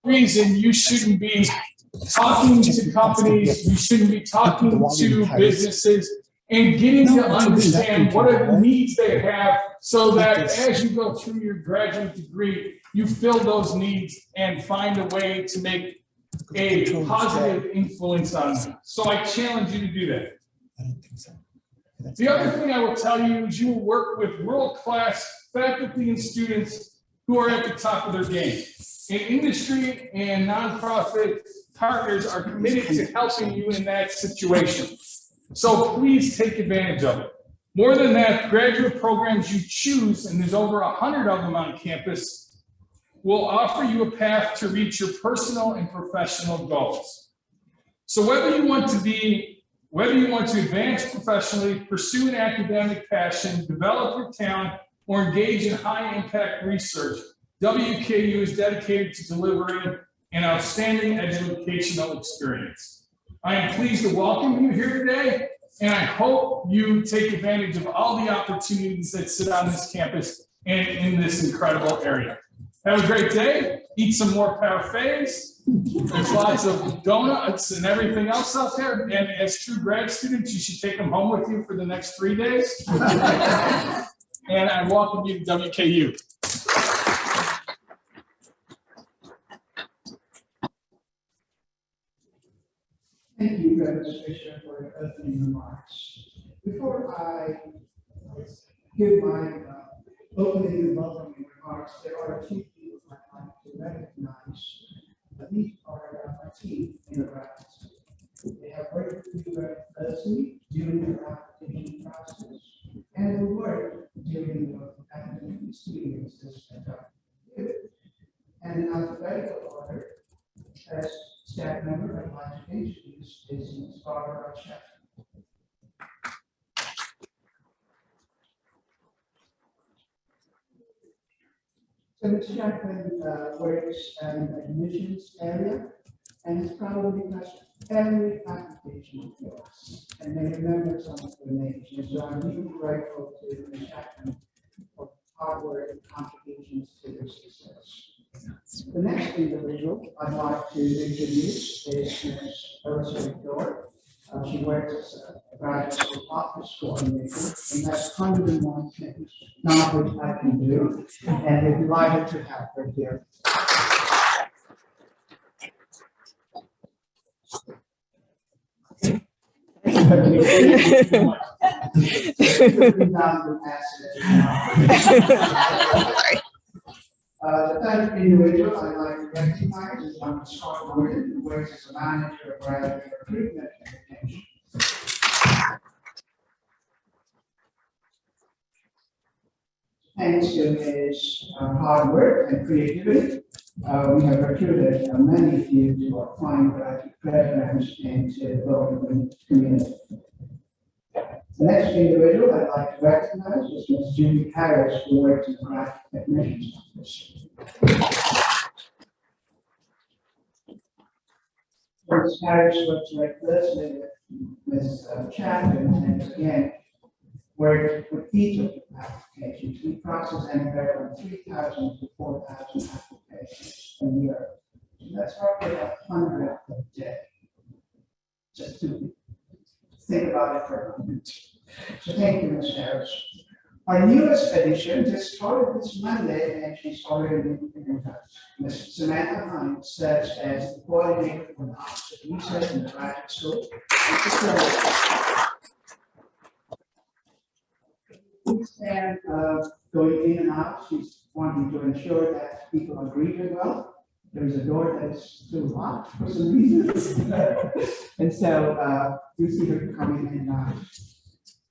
reason you shouldn't be talking to companies, you shouldn't be talking to businesses, and getting to understand what are the needs they have so that as you go through your graduate degree, you fill those needs and find a way to make a positive influence on them. So I challenge you to do that. I don't think so. The other thing I will tell you is you will work with world-class faculty and students who are at the top of their game. And industry and nonprofit partners are committed to helping you in that situation. So please take advantage of it. More than that, graduate programs you choose, and there's over 100 of them on campus, will offer you a path to reach your personal and professional goals. So whether you want to advance professionally, pursue an academic passion, develop your talent, or engage in high-impact research, WKU is dedicated to delivering an outstanding educational experience. I am pleased to welcome you here today, and I hope you take advantage of all the opportunities that sit on this campus and in this incredible area. Have a great day. Eat some more parfaits. There's lots of donuts and everything else out there. And as true grad students, you should take them home with you for the next 3 days. And I welcome you to WKU. Thank you, Reverend Fisher, for your opening remarks. Before I give my opening and welcoming remarks, there are a few people I'd like to recognize. These are my team in the practice. They have worked with you very closely during the application process and will work during the academic experiences at WKU. And in alphabetical order, as staff member, I'd like to introduce Ms. Barbara Chapman. So Ms. Chapman works in the admissions area, and it's probably touched every application of yours, and they remember some of the names. And so I'm really grateful to Ms. Chapman for hard work and contributions to their success. The next individual I'd like to introduce is Ms. Ursula Dorr. She works as a graduate school office coordinator, and that's 101 things, not which I can do, and we're delighted to have her here. The third individual I'd like to recognize is Dr. Scott Gordon, who works as a manager of graduate recruitment and retention. Thanks to his hard work and creativity, we have recruited many of you to our fine graduate programs and to the local community. The next individual I'd like to recognize is Ms. Judy Harris, who works in the graduate admissions office. Ms. Harris works very closely with Ms. Chapman, and again, worked with each of the applications. We process anywhere from 3,000 to 4,000 applications a year. That's roughly 100 a day. Just to think about it for a moment. So thank you, Ms. Harris. Our newest edition just started this Monday, and she started in Ms. Samantha Hines serves as the coordinator for the Office of Research in the graduate school. And going in and out, she's wanting to ensure that people are greeted well. There's a door that's still locked for some reason. And so you see her coming in and out.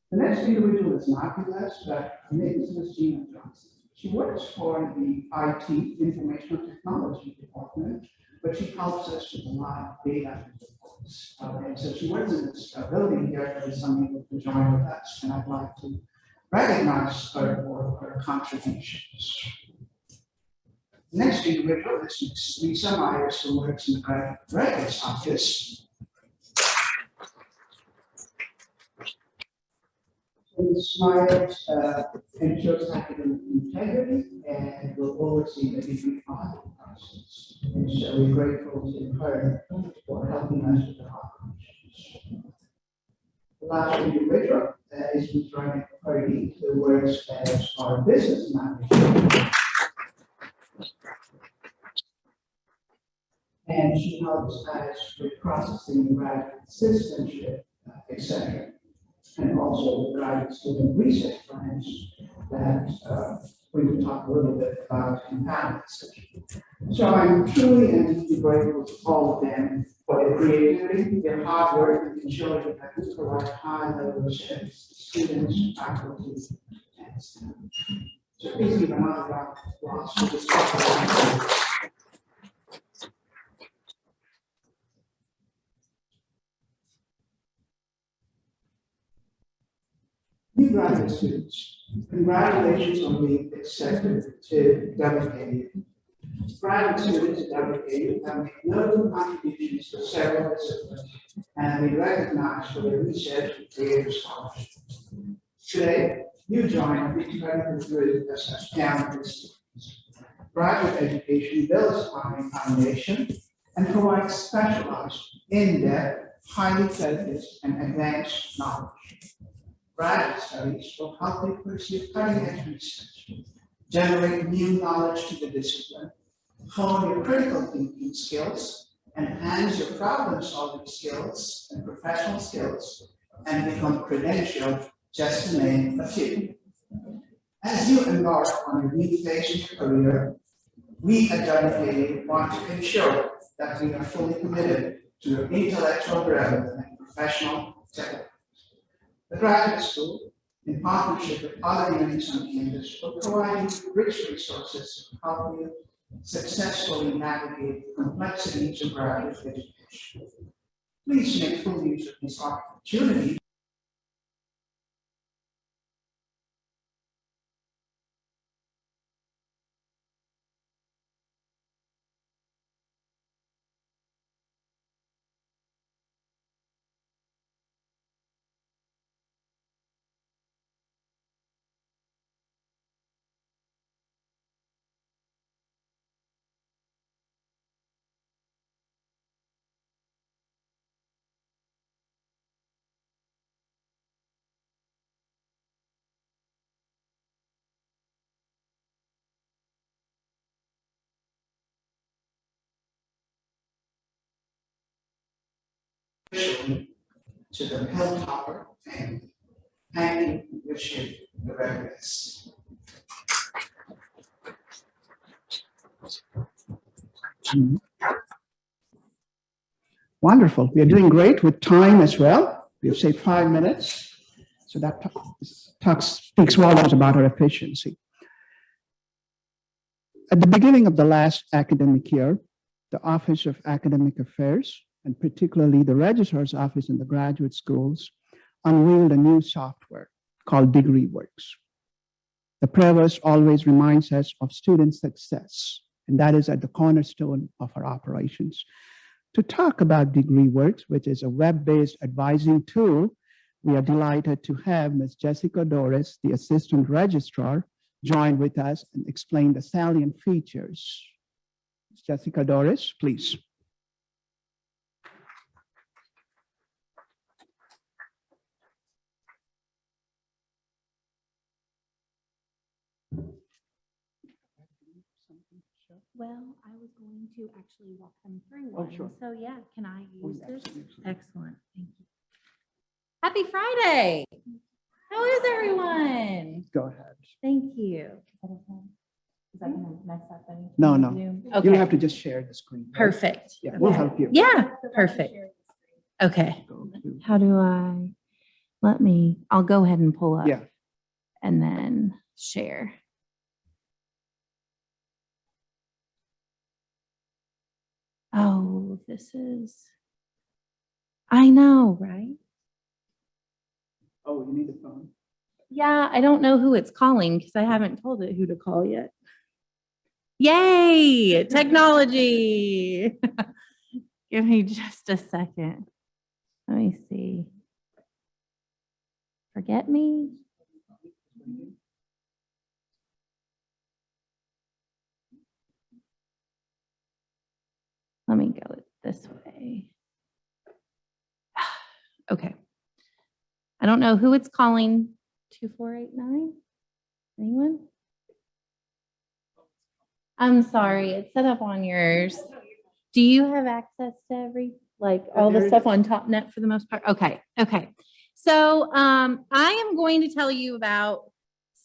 The next individual is not with us, but her name is Ms. Gina Johnson. She works for the IT, Informational Technology Department, but she helps us with a lot of data reports. And so she works in this building here for some people to join with us, and I'd like to recognize her for her contributions. The next individual is Ms. Lisa Myers, who works in the graduate records office. Ms. Myers ensures academic integrity and will oversee the degree filing process. And And so we're grateful to her for helping us with the operations. The last individual is Ms. Ryan Purdy, who works as our business manager. And she helps us with processing graduate citizenship, etc. And also the graduate student research plans that we will talk a little bit about in panel discussion. So I'm truly and deeply grateful to all of them for their creativity, their hard work, and ensuring that we provide high level of service to students, faculty, and staff. So please give another round of applause for this talk. New graduate students, congratulations on being accepted to WKU. Graduate students at WKU have made notable contributions to several disciplines and have been recognized for their research and creative scholarship. Today, you join a incredible group of such talented students. Graduate education builds upon a foundation and provides specialized, in-depth, highly focused, and advanced knowledge. Graduate studies will help you pursue cutting-edge research, generate new knowledge to the discipline, hone your critical thinking skills, enhance your problem-solving skills and professional skills, and become credentialed, just to name a few. As you embark on a new phase in your career, we at WKU want to ensure that we are fully committed to your intellectual growth and professional development. The graduate school, in partnership with other units on campus, will provide you rich resources to help you successfully navigate the complexities of graduate education. Please make full use of this opportunity. To the Hilltopper family. Thank you and wish you the very best. Wonderful. We are doing great with time as well. We have saved 5 minutes. So that speaks volumes about our efficiency. At the beginning of the last academic year, the Office of Academic Affairs, and particularly the Registrar's Office in the graduate schools, unveiled a new software called DegreeWorks. The Provost always reminds us of student success, and that is at the cornerstone of our operations. To talk about DegreeWorks, which is a web-based advising tool, we are delighted to have Ms. Jessica Doris, the Assistant Registrar, join with us and explain the salient features. Ms. Jessica Doris, please. Well, I was going to actually walk them through one. Sure. So yeah, can I use this? Absolutely. Excellent. Thank you. Happy Friday. How is everyone? Go ahead. Thank you. Is that gonna mess up anything? No, no. Zoom? You Okay, have to just share the screen. Right? perfect. Yeah, we'll help you. Yeah, perfect. Okay. Go to- How do I'll go ahead and pull up. Yeah. And then share. Oh, I know, right? Oh, you need the phone? Yeah, I don't know who it's calling because I haven't told it who to call yet. Yay, technology. Give me just a second. Let me see. Forget me? this way. Okay. I don't know who it's calling 2489. Anyone? I'm sorry, it's set up on yours. Do you have access to all the stuff on TopNet for the most part? Okay, okay. So I am going to tell you about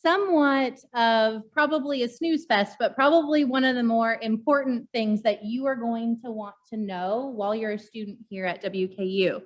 somewhat of probably a snooze fest, but probably one of the more important things that you are going to want to know while you're a student here at WKU.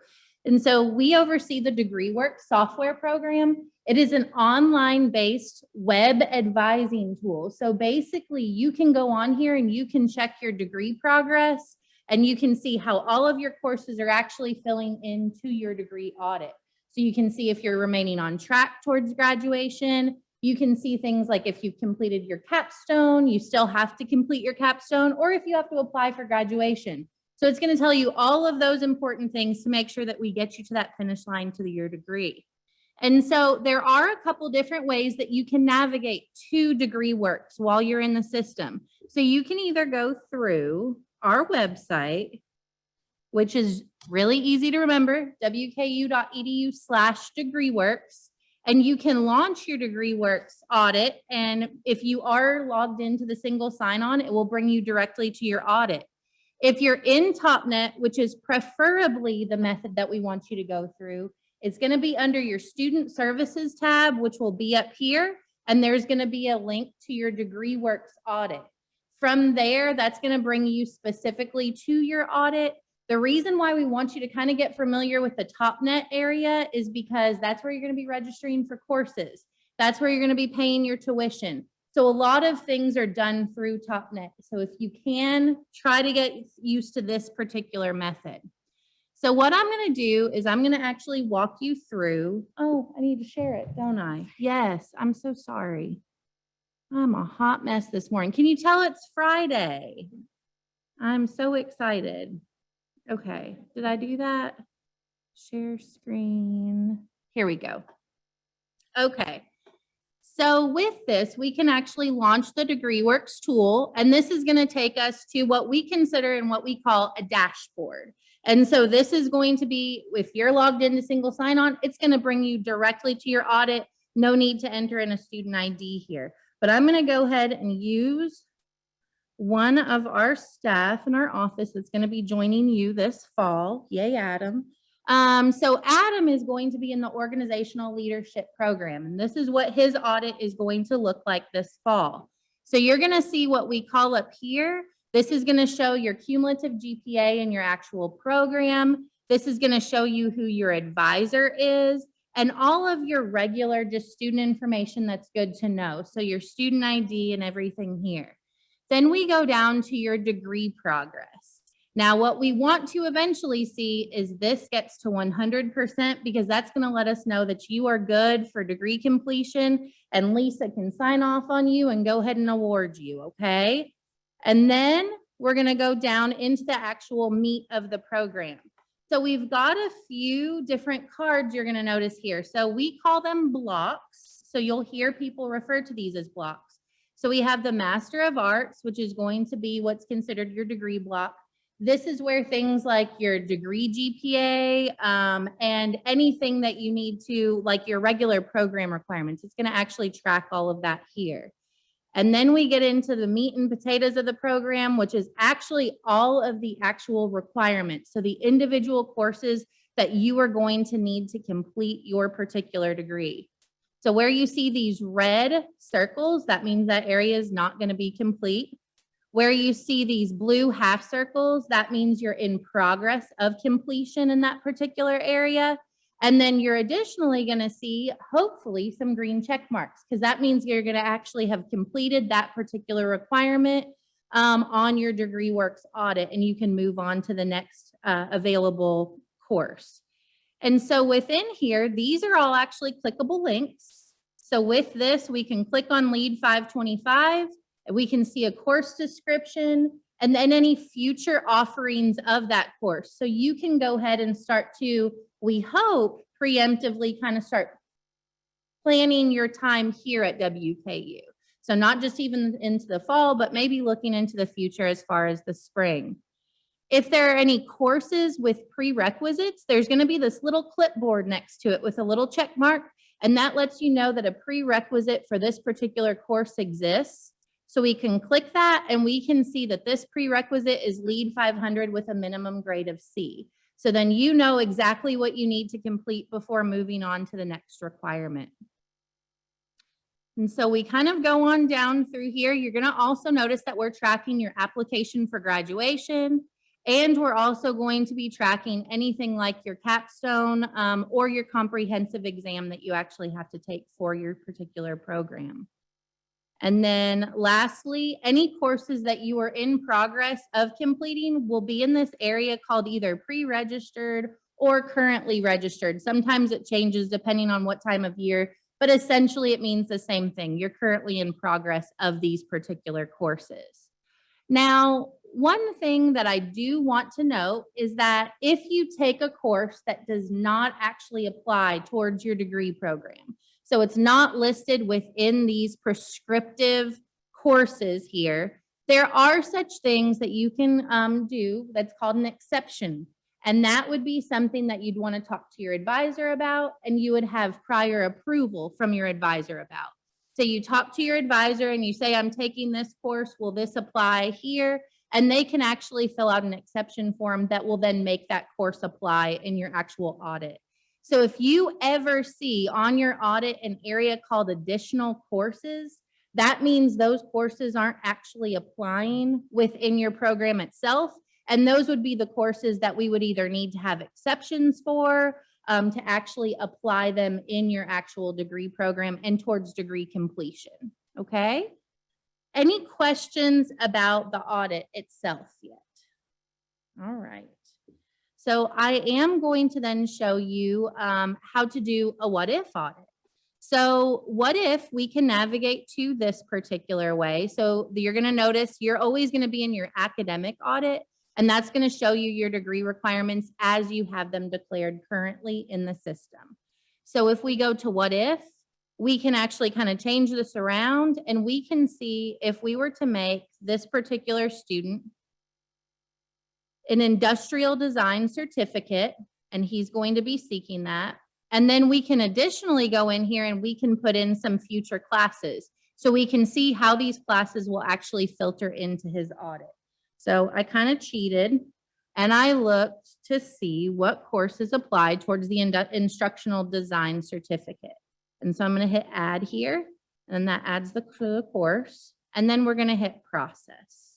And so we oversee the DegreeWorks software program. It is an online-based web advising tool. So basically, you can go on here and you can check your degree progress, and you can see how all of your courses are actually filling into your degree audit. So you can see if you're remaining on track towards graduation. You can see things like if you've completed your capstone, you still have to complete your capstone, or if you have to apply for graduation. So it's going to tell you all of those important things to make sure that we get you to that finish line to your degree. And so there are a couple different ways that you can navigate to DegreeWorks while you're in the system. So you can either go through our website, which is really easy to remember, wku.edu/DegreeWorks, and you can launch your DegreeWorks audit. And if you are logged into the single sign-on, it will bring you directly to your audit. If you're in TopNet, which is preferably the method that we want you to go through, it's going to be under your Student Services tab, which will be up here, and there's going to be a link to your DegreeWorks audit. From there, that's going to bring you specifically to your audit. The reason why we want you to kind of get familiar with the TopNet area is because that's where you're going to be registering for courses. That's where you're going to be paying your tuition. So a lot of things are done through TopNet. So if you can, try to get used to this particular method. So what I'm going to do is I'm going to actually walk you through. Oh, I need to share it, don't I? Yes, I'm so sorry. I'm a hot mess this morning. Can you tell it's Friday? I'm so excited. Okay, did I do that? Share screen. Here we go. Okay. So with this, we can actually launch the DegreeWorks tool, and this is going to take us to what we consider and what we call a dashboard. And so this is going to be, if you're logged into single sign-on, it's going to bring you directly to your audit. No need to enter in a student ID here. But I'm going to go ahead and use one of our staff in our office that's going to be joining you this fall. Yay, Adam. So Adam is going to be in the organizational leadership program, and this is what his audit is going to look like this fall. So you're going to see what we call up here. This is going to show your cumulative GPA in your actual program. This is going to show you who your advisor is and all of your regular just student information that's good to know. So your student ID and everything here. Then we go down to your degree progress. Now, what we want to eventually see is this gets to 100% because that's going to let us know that you are good for degree completion, and Lisa can sign off on you and go ahead and award you, okay? And then we're going to go down into the actual meat of the program. So we've got a few different cards you're going to notice here. So we call them blocks. So you'll hear people refer to these as blocks. So we have the Master of Arts, which is going to be what's considered your degree block. This is where things like your degree GPA and anything that you need to, like your regular program requirements, it's going to actually track all of that here. And then we get into the meat and potatoes of the program, which is actually all of the actual requirements. So the individual courses that you are going to need to complete your particular degree. So where you see these red circles, that means that area is not going to be complete. Where you see these blue half circles, that means you're in progress of completion in that particular area. And then you're additionally going to see, hopefully, some green check marks, because that means you're going to actually have completed that particular requirement on your DegreeWorks audit, and you can move on to the next available course. And so within here, these are all actually clickable links. So with this, we can click on Lead 525. We can see a course description and then any future offerings of that course. So you can go ahead and start to, we hope, preemptively kind of start planning your time here at WKU. So not just even into the fall, but maybe looking into the future as far as the spring. If there are any courses with prerequisites, there's going to be this little clipboard next to it with a little check mark, and that lets you know that a prerequisite for this particular course exists. So we can click that and we can see that this prerequisite is LEAD 500 with a minimum grade of C. So then you know exactly what you need to complete before moving on to the next requirement. And so we kind of go on down through here. You're going to also notice that we're tracking your application for graduation, and we're also going to be tracking anything like your capstone or your comprehensive exam that you actually have to take for your particular program. And then lastly, any courses that you are in progress of completing will be in this area called either pre-registered or currently registered. Sometimes it changes depending on what time of year, but essentially it means the same thing. You're currently in progress of these particular courses. Now, one thing that I do want to note is that if you take a course that does not actually apply towards your degree program, so it's not listed within these prescriptive courses here, there are such things that you can do that's called an exception. And that would be something that you'd want to talk to your advisor about, and you would have prior approval from your advisor about. So you talk to your advisor and you say, I'm taking this course, will this apply here? And they can actually fill out an exception form that will then make that course apply in your actual audit. So if you ever see on your audit an area called additional courses, that means those courses aren't actually applying within your program itself. And those would be the courses that we would either need to have exceptions for to actually apply them in your actual degree program and towards degree completion. Okay? Any questions about the audit itself yet? All right. So I am going to then show you how to do a what if audit. So what if we can navigate to this particular way? So you're going to notice you're always going to be in your academic audit, and that's going to show you your degree requirements as you have them declared currently in the system. So if we go to what if, we can actually kind of change this around, and we can see if we were to make this particular student an industrial design certificate, and he's going to be seeking that. And then we can additionally go in here and we can put in some future classes. So we can see how these classes will actually filter into his audit. So I kind of cheated and I looked to see what courses apply towards the instructional design certificate. And so I'm going to hit add here, and that adds the course. And then we're going to hit process.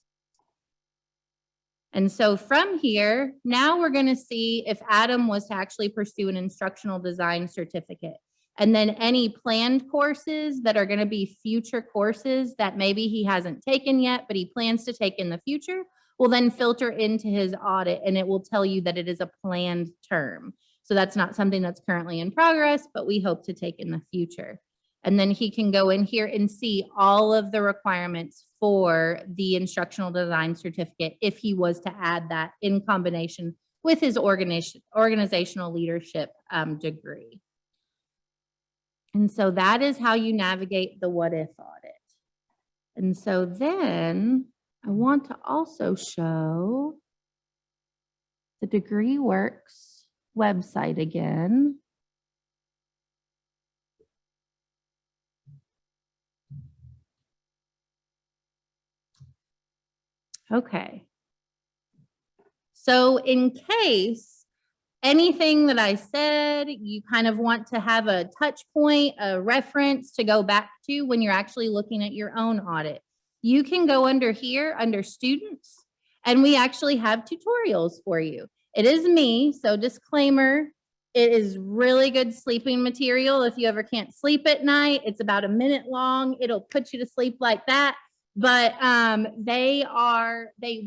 And so from here, now we're going to see if Adam was to actually pursue an instructional design certificate. And then any planned courses that are going to be future courses that maybe he hasn't taken yet, but he plans to take in the future, will then filter into his audit, and it will tell you that it is a planned term. So that's not something that's currently in progress, but we hope to take in the future. And then he can go in here and see all of the requirements for the instructional design certificate if he was to add that in combination with his organizational leadership degree. And so that is how you navigate the what if audit. And so then I want to also show the DegreeWorks website again. Okay. So in case anything that I said, you kind of want to have a touch point, a reference to go back to when you're actually looking at your own audit, you can go under here, under students, and we actually have tutorials for you. It is me, so disclaimer, it is really good sleeping material. If you ever can't sleep at night, it's about a minute long. It'll put you to sleep like that. But they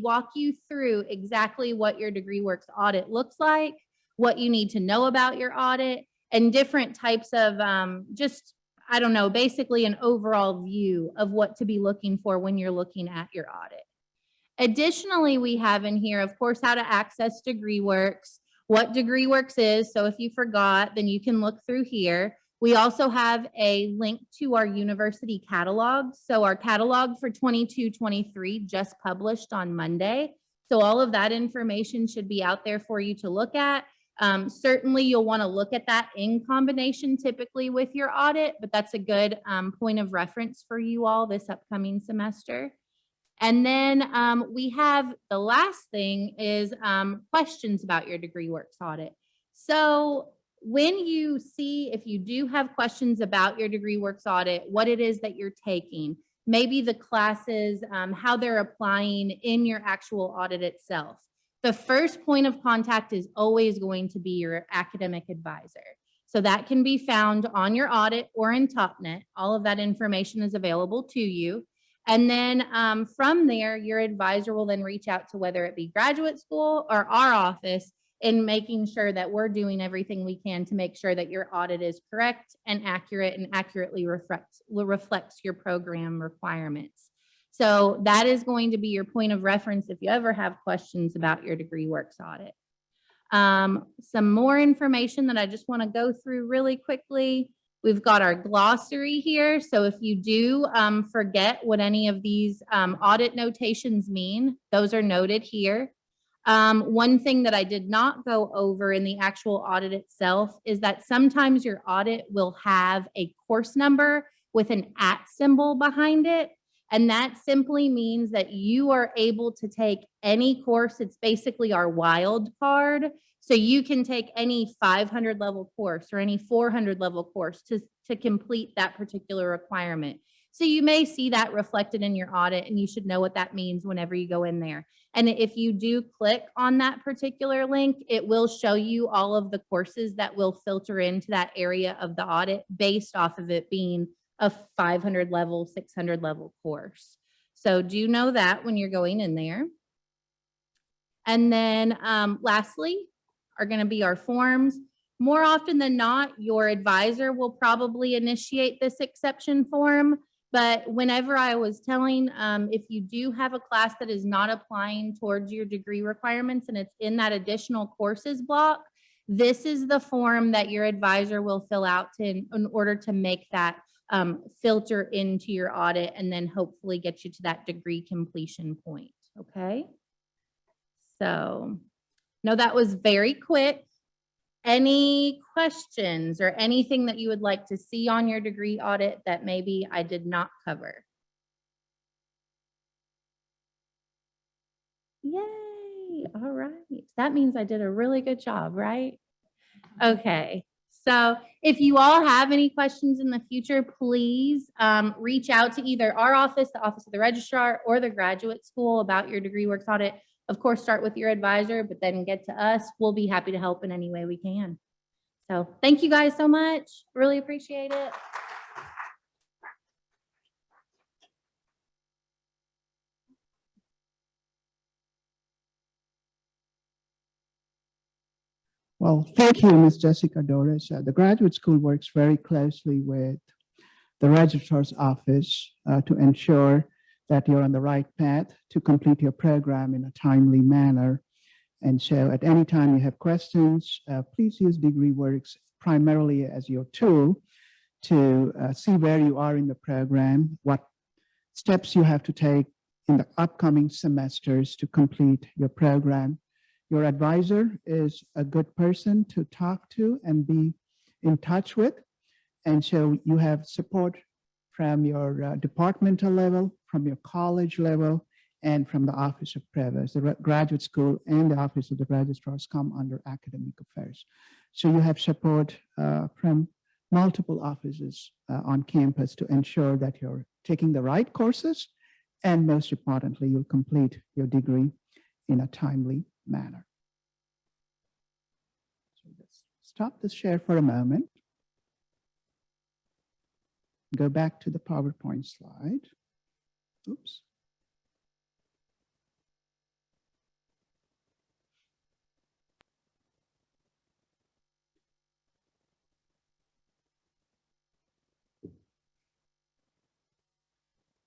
walk you through exactly what your DegreeWorks audit looks like, what you need to know about your audit, and different types of I don't know, basically an overall view of what to be looking for when you're looking at your audit. Additionally, we have in here, of course, how to access DegreeWorks, what DegreeWorks is. So if you forgot, then you can look through here. We also have a link to our university catalog. So our catalog for 22-23 just published on Monday. So all of that information should be out there for you to look at. Certainly you'll want to look at that in combination typically with your audit, but that's a good point of reference for you all this upcoming semester. And then we have the last thing is questions about your degree works audit. So when you see, if you do have questions about your degree works audit, what it is that you're taking, maybe the classes, how they're applying in your actual audit itself. The first point of contact is always going to be your academic advisor. So that can be found on your audit or in TopNet. All of that information is available to you. And then from there, your advisor will then reach out to whether it be graduate school or our office in making sure that we're doing everything we can to make sure that your audit is correct and accurate and accurately reflects your program requirements. So that is going to be your point of reference if you ever have questions about your degree works audit. Some more information that I just want to go through really quickly. We've got our glossary here. So if you do forget what any of these audit notations mean, those are noted here. One thing that I did not go over in the actual audit itself is that sometimes your audit will have a course number with an @ symbol behind it. And that simply means that you are able to take any course. It's basically our wild card. So you can take any 500 level course or any 400 level course to complete that particular requirement. So you may see that reflected in your audit, and you should know what that means whenever you go in there. And if you do click on that particular link, it will show you all of the courses that will filter into that area of the audit based off of it being a 500 level, 600 level course. So do know that when you're going in there. And then lastly are going to be our forms. More often than not, your advisor will probably initiate this exception form. But whenever I was telling, if you do have a class that is not applying towards your degree requirements and it's in that additional courses block, this is the form that your advisor will fill out in order to make that filter into your audit and then hopefully get you to that degree completion point. Okay. So, no, that was very quick. Any questions or anything that you would like to see on your degree audit that maybe I did not cover? Yay. All right. That means I did a really good job, right? Okay. So if you all have any questions in the future, please reach out to either our office, the Office of the Registrar, or the graduate school about your degree works audit. Of course, start with your advisor, but then get to us. We'll be happy to help in any way we can. So thank you guys so much. Really appreciate it. Well, thank you, Ms. Jessica Doris. The graduate school works very closely with the registrar's office to ensure that you're on the right path to complete your program in a timely manner. And so at any time you have questions, please use DegreeWorks primarily as your tool to see where you are in the program, what steps you have to take in the upcoming semesters to complete your program. Your advisor is a good person to talk to and be in touch with. And so you have support from your departmental level, from your college level, and from the Office of Provost. The graduate school and the Office of the Registrars come under academic affairs. So you have support from multiple offices on campus to ensure that you're taking the right courses, and most importantly, you'll complete your degree in a timely manner. So let's stop the share for a moment. Go back to the PowerPoint slide. Oops.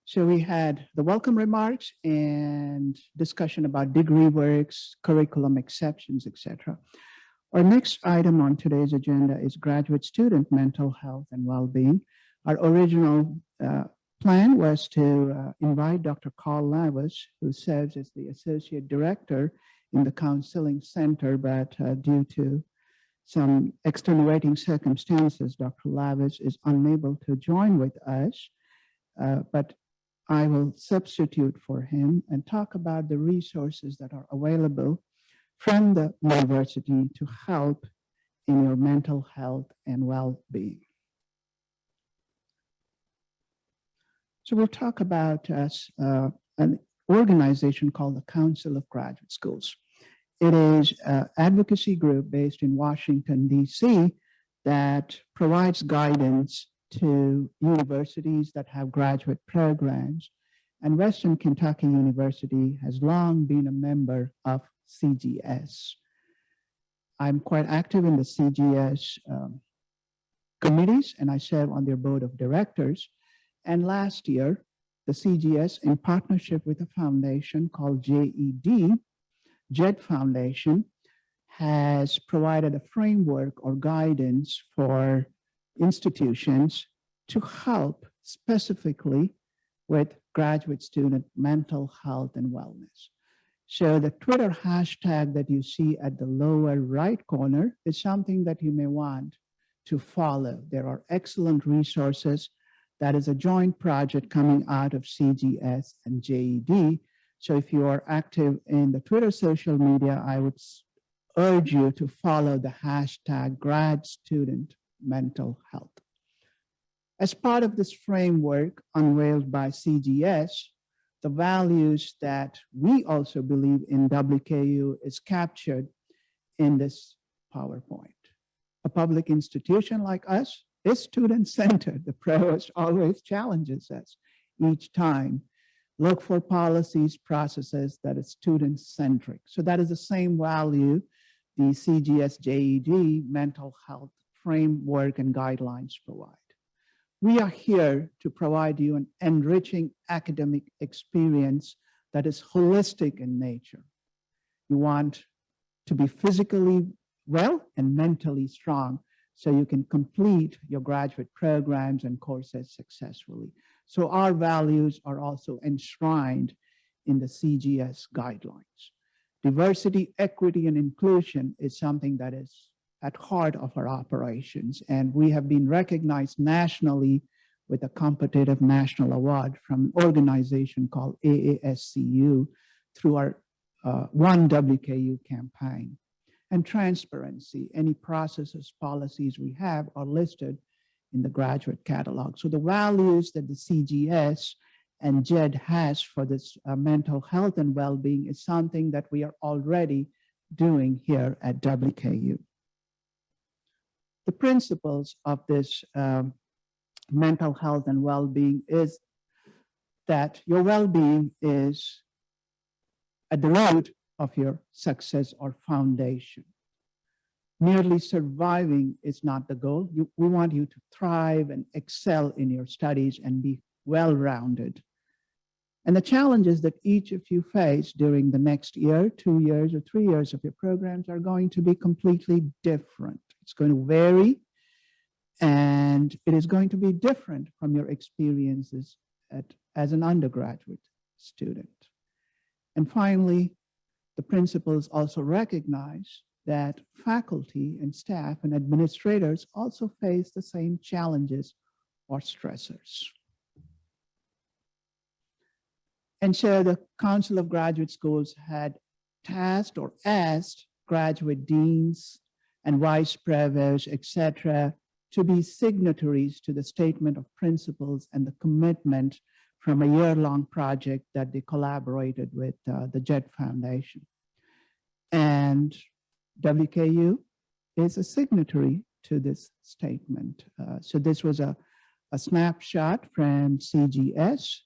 So we had the welcome remarks and discussion about degree works, curriculum exceptions, etc. Our next item on today's agenda is graduate student mental health and well-being. Our original plan was to invite Dr. Carl Lavish, who serves as the Associate Director in the Counseling Center, but due to some extenuating circumstances, Dr. Lavish is unable to join with us, but I will substitute for him and talk about the resources that are available from the university to help in your mental health and well-being. So we'll talk about an organization called the Council of Graduate Schools. It is an advocacy group based in Washington, D.C. that provides guidance to universities that have graduate programs. And Western Kentucky University has long been a member of CGS. I'm quite active in the CGS committees, and I serve on their board of directors. And last year, the CGS, in partnership with a foundation called JED Foundation, has provided a framework or guidance for institutions to help specifically with graduate student mental health and wellness. So the Twitter hashtag that you see at the lower right corner is something that you may want to follow. There are excellent resources. That is a joint project coming out of CGS and JED. So if you are active in the Twitter social media, I would urge you to follow the hashtag grad student mental health. As part of this framework unveiled by CGS, the values that we also believe in WKU is captured in this PowerPoint. A public institution like us is student-centered. The provost always challenges us each time. Look for policies, processes that are student-centric. So that is the same value the CGS JED mental health framework and guidelines provide. We are here to provide you an enriching academic experience that is holistic in nature. You want to be physically well and mentally strong so you can complete your graduate programs and courses successfully. So our values are also enshrined in the CGS guidelines. Diversity, equity, and inclusion is something that is at heart of our operations, and we have been recognized nationally with a competitive national award from an organization called AASCU through our One WKU campaign. And transparency, any processes, policies we have are listed in the graduate catalog. So the values that the CGS and JED has for this mental health and well-being is something that we are already doing here at WKU. The principles of this mental health and well-being is that your well-being is at the root of your success or foundation. Merely surviving is not the goal. We want you to thrive and excel in your studies and be well-rounded. And the challenges that each of you face during the next year, 2 years, or 3 years of your programs are going to be completely different. It's going to vary, and it is going to be different from your experiences as an undergraduate student. And finally, the principles also recognize that faculty and staff and administrators also face the same challenges or stressors. And so the Council of Graduate Schools had tasked or asked graduate deans and vice provosts, et cetera, to be signatories to the statement of principles and the commitment from a year-long project that they collaborated with the JED Foundation. And WKU is a signatory to this statement. So this was a snapshot from CGS,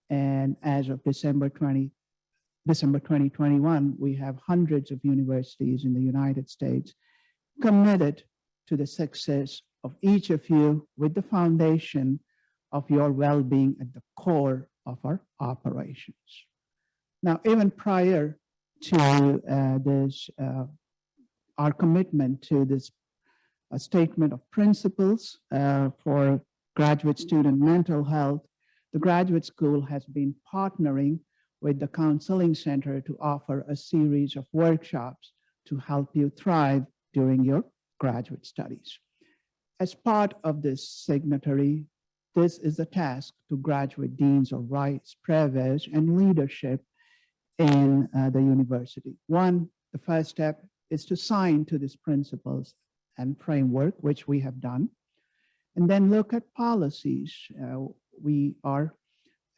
and as of December 2021, we have hundreds of universities in the United States committed to the success of each of you with the foundation of your well-being at the core of our operations. Now, even prior to our commitment to this statement of principles for graduate student mental health, the graduate school has been partnering with the Counseling Center to offer a series of workshops to help you thrive during your graduate studies. As part of this signatory, this is a task to graduate deans or vice provosts and leadership in the university. One, the first step is to sign to these principles and framework, which we have done, and then look at policies. We are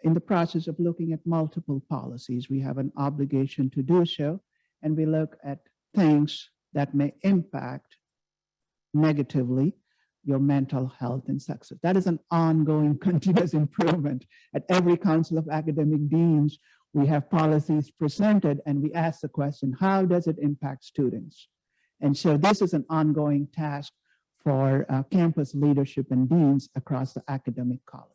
in the process of looking at multiple policies. We have an obligation to do so, and we look at things that may impact negatively your mental health and success. That is an ongoing continuous improvement. At every Council of Academic Deans, we have policies presented and we ask the question, how does it impact students? And so this is an ongoing task for campus leadership and deans across the academic colleges.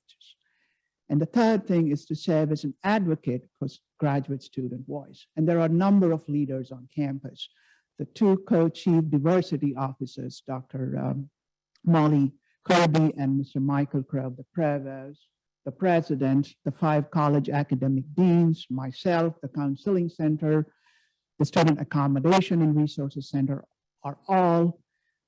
And the third thing is to serve as an advocate for graduate student voice. And there are a number of leaders on campus. The two co-chief diversity officers, Dr. Molly Kirby and Mr. Michael Crow, the provost, the president, the 5 college academic deans, myself, the Counseling Center, the Student Accommodation and Resources Center are all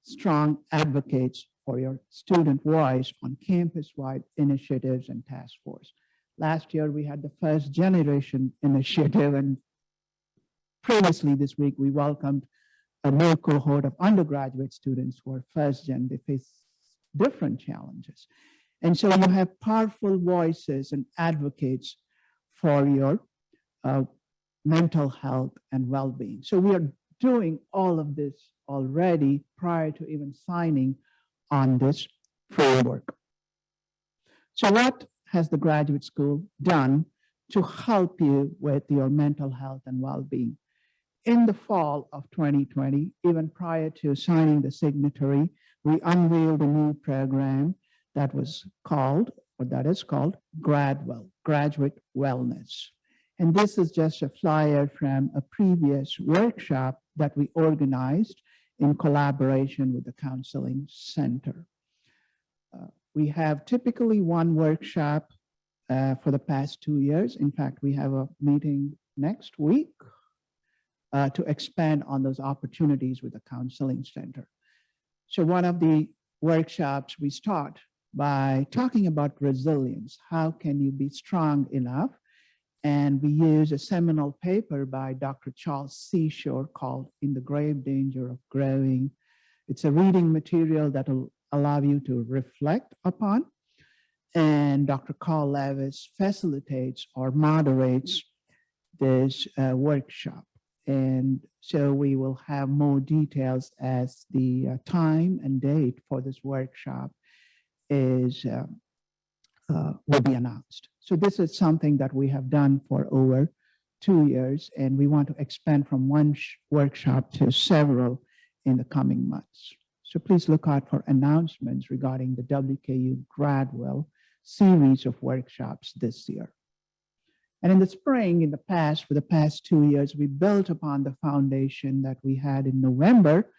strong advocates for your student voice on campus-wide initiatives and task force. Last year, we had the first generation initiative, and previously this week, we welcomed a new cohort of undergraduate students who are first gen. They face different challenges. And so you have powerful voices and advocates for your mental health and well-being. So we are doing all of this already prior to even signing on this framework. So what has the graduate school done to help you with your mental health and well-being? In the fall of 2020, even prior to signing the signatory, we unveiled a new program that was called, or that is called, GradWell, Graduate Wellness. And this is just a flyer from a previous workshop that we organized in collaboration with the Counseling Center. We have typically one workshop for the past 2 years. In fact, we have a meeting next week to expand on those opportunities with the Counseling Center. So one of the workshops we start by talking about resilience. How can you be strong enough? And we use a seminal paper by Dr. Charles Seashore called In the Grave Danger of Growing. It's a reading material that will allow you to reflect upon. And Dr. Carl Levis facilitates or moderates this workshop. And so we will have more details as the time and date for this workshop is will be announced. So this is something that we have done for over 2 years, and we want to expand from one workshop to several in the coming months. So please look out for announcements regarding the WKU GradWell series of workshops this year. And in the spring, in the past, for the past 2 years, we built upon the foundation that we had in November.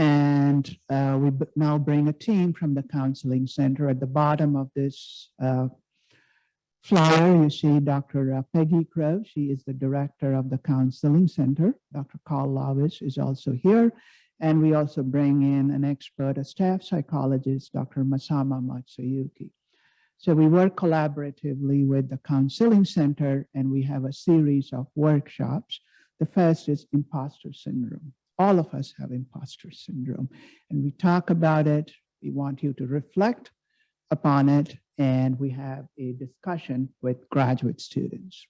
And we now bring a team from the Counseling Center. At the bottom of this flyer, you see Dr. Peggy Crow. She is the director of the Counseling Center. Dr. Carl Lavis is also here. And we also bring in an expert, a staff psychologist, Dr. Masama Matsuyuki. So we work collaboratively with the Counseling Center, and we have a series of workshops. The first is imposter syndrome. All of us have imposter syndrome, and we talk about it. We want you to reflect upon it, and we have a discussion with graduate students.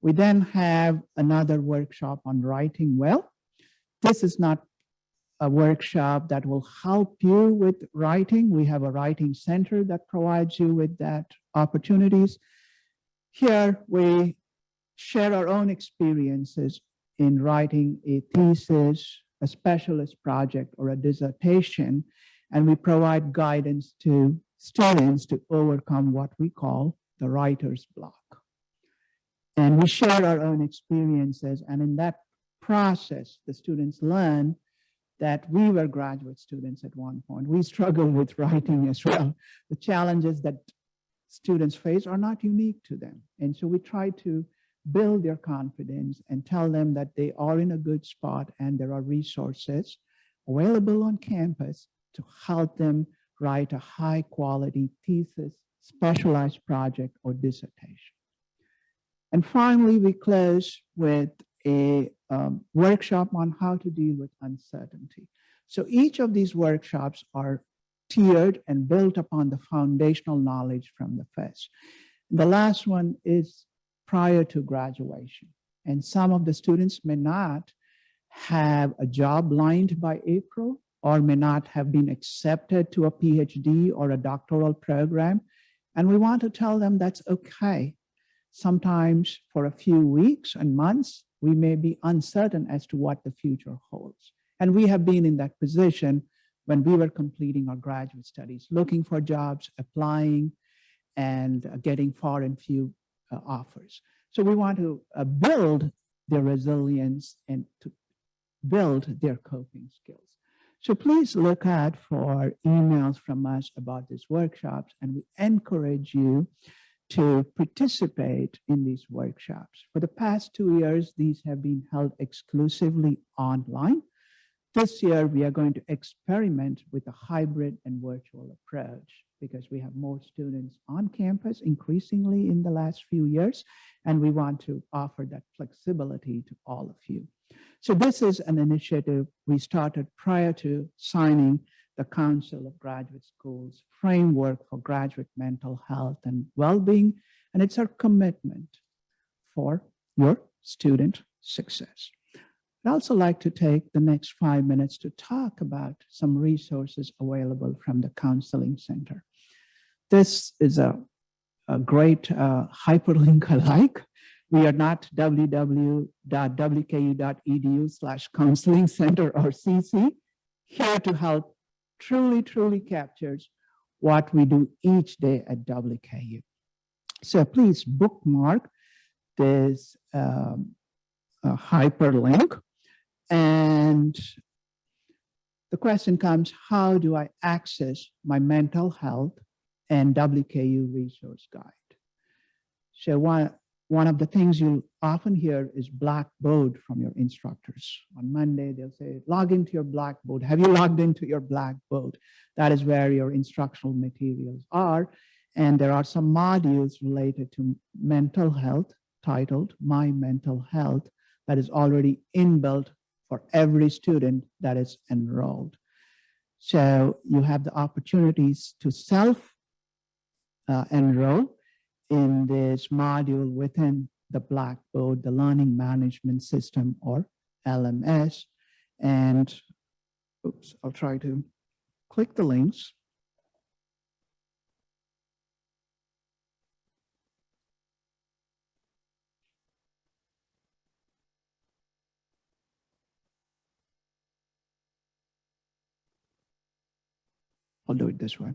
We then have another workshop on writing well. This is not a workshop that will help you with writing. We have a writing center that provides you with that opportunities. Here we share our own experiences in writing a thesis, a specialist project, or a dissertation, and we provide guidance to students to overcome what we call the writer's block. And we share our own experiences, and in that process, the students learn that we were graduate students at one point. We struggled with writing as well. The challenges that students face are not unique to them. And so we try to build their confidence and tell them that they are in a good spot and there are resources available on campus to help them write a high quality thesis, specialized project, or dissertation. And finally, we close with a workshop on how to deal with uncertainty. So each of these workshops are tiered and built upon the foundational knowledge from the first. The last one is prior to graduation. And some of the students may not have a job lined by April or may not have been accepted to a PhD or a doctoral program. And we want to tell them that's okay. Sometimes for a few weeks and months, we may be uncertain as to what the future holds. And we have been in that position when we were completing our graduate studies, looking for jobs, applying, and getting far and few offers. So we want to build their resilience and to build their coping skills. So please look out for emails from us about these workshops, and we encourage you to participate in these workshops. For the past 2 years, these have been held exclusively online. This year, we are going to experiment with a hybrid and virtual approach because we have more students on campus increasingly in the last few years, and we want to offer that flexibility to all of you. So this is an initiative we started prior to signing the Council of Graduate Schools framework for graduate mental health and well-being, and it's our commitment for your student success. I'd also like to take the next 5 minutes to talk about some resources available from the Counseling Center. This is a great hyperlink I like. We are not www.wku.edu/counseling center or CC. Here to help truly captures what we do each day at WKU. So please bookmark this hyperlink. And the question comes, how do I access my mental health and WKU resource guide? So one of the things you often hear is Blackboard from your instructors. On Monday, they'll say, log into your Blackboard. Have you logged into your Blackboard? That is where your instructional materials are. And there are some modules related to mental health titled My Mental Health that is already inbuilt for every student that is enrolled. So you have the opportunities to self-enroll in this module within the Blackboard, the Learning Management System, or LMS. And oops, I'll try to click the links. I'll do it this way.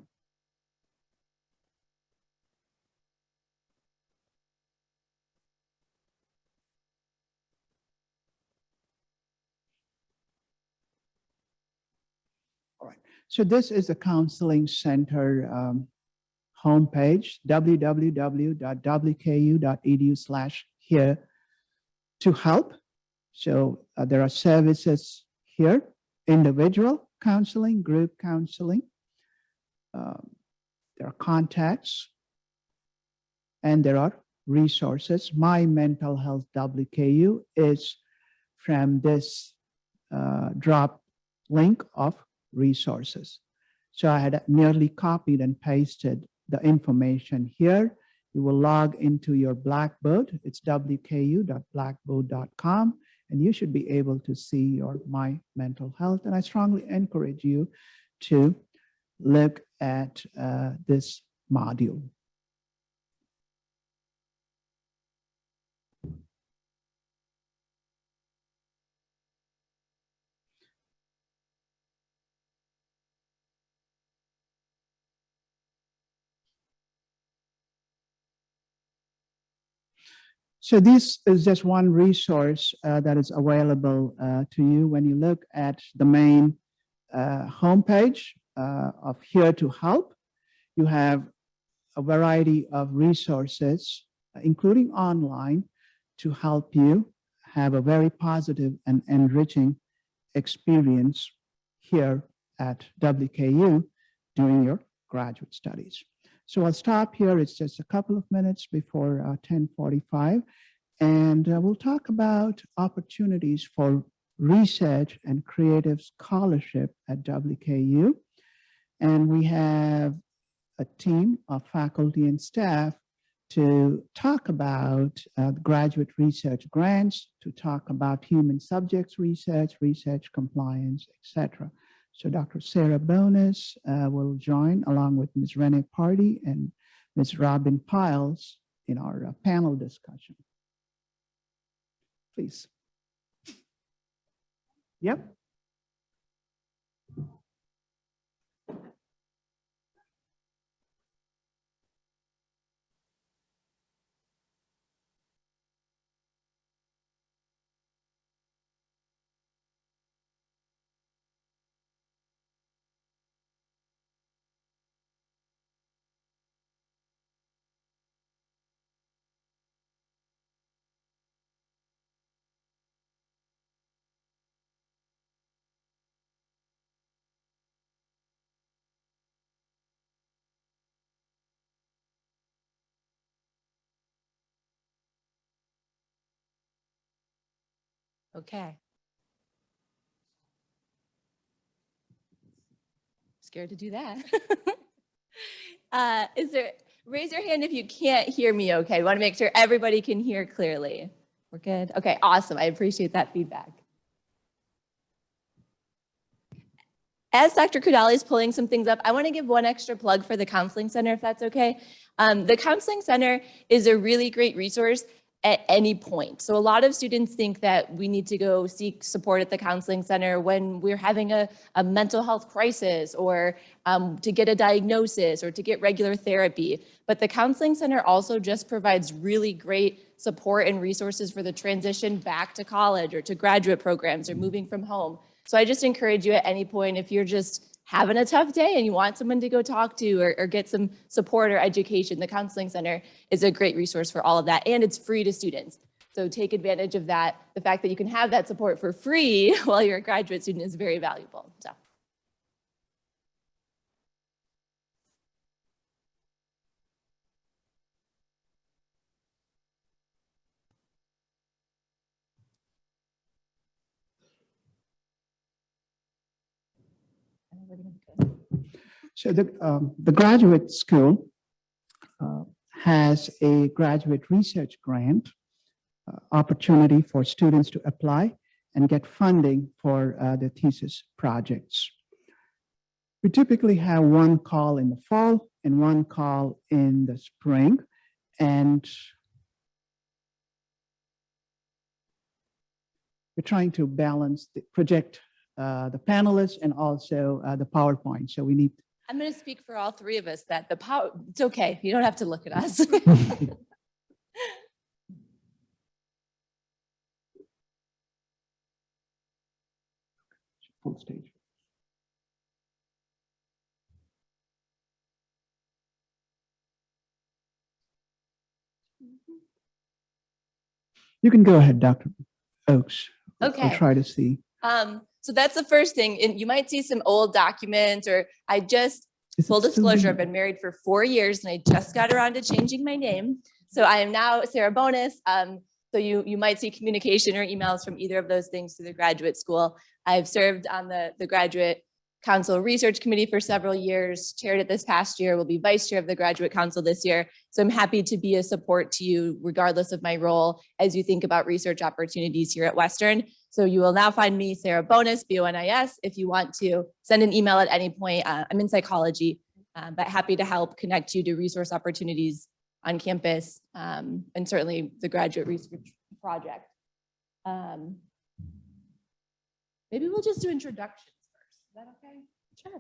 All right, so this is the Counseling Center homepage, www.wku.edu/here to help. So there are services here, individual counseling, group counseling. There are contacts, and there are resources. My Mental Health WKU is from this drop link of resources. So I had merely copied and pasted the information here. You will log into your Blackboard. It's wku.blackboard.com, and you should be able to see your My Mental Health. And I strongly encourage you to look at this module. So this is just one resource that is available to you. When you look at the main homepage of Here to Help, you have a variety of resources, including online, to help you have a very positive and enriching experience here at WKU during your graduate studies. So I'll stop here. It's just a couple of minutes before 10:45, and we'll talk about opportunities for research and creative scholarship at WKU. And we have a team of faculty and staff to talk about graduate research grants, to talk about human subjects research, research compliance, etc. So Dr. Sarah Bonus will join along with Ms. Renee Party and Ms. Robin Piles in our panel discussion. Please. Yep. Okay. Scared to do that. Raise your hand if you can't hear me okay. We want to make sure everybody can hear clearly. We're good? Okay, awesome. I appreciate that feedback. As Dr. Kudali is pulling some things up, I want to give one extra plug for the Counseling Center, if that's okay. The Counseling Center is a really great resource at any point. So a lot of students think that we need to go seek support at the Counseling Center when we're having a mental health crisis, or to get a diagnosis, or to get regular therapy. But the Counseling Center also just provides really great support and resources for the transition back to college or to graduate programs or moving from home. So I just encourage you at any point, if you're just having a tough day and you want someone to go talk to or get some support or education, the Counseling Center is a great resource for all of that, and it's free to students. So take advantage of that. The fact that you can have that support for free while you're a graduate student is very valuable. So. So the graduate school has a graduate research grant opportunity for students to apply and get funding for their thesis projects. We typically have one call in the fall and one call in the spring, and we're trying to balance the project, the panelists, and also the PowerPoint. So we need. I'm going to speak for all three of us that the power, it's okay. You don't have to look at us. Full stage. You can go ahead, Dr. Oakes. Okay. I'll try to see. So that's the first thing. And you might see some old documents, or full disclosure, I've been married for 4 years and I just got around to changing my name. So I am now Sarah Bonus. So you might see communication or emails from either of those things through the graduate school. I've served on the Graduate Council Research Committee for several years, chaired it this past year, will be vice chair of the Graduate Council this year. So I'm happy to be a support to you regardless of my role as you think about research opportunities here at Western. So you will now find me, Sarah Bonus, B-O-N-I-S, if you want to send an email at any point. I'm in psychology, but happy to help connect you to resource opportunities on campus, and certainly the graduate research project. Maybe we'll just do introductions first. Is that okay? Sure.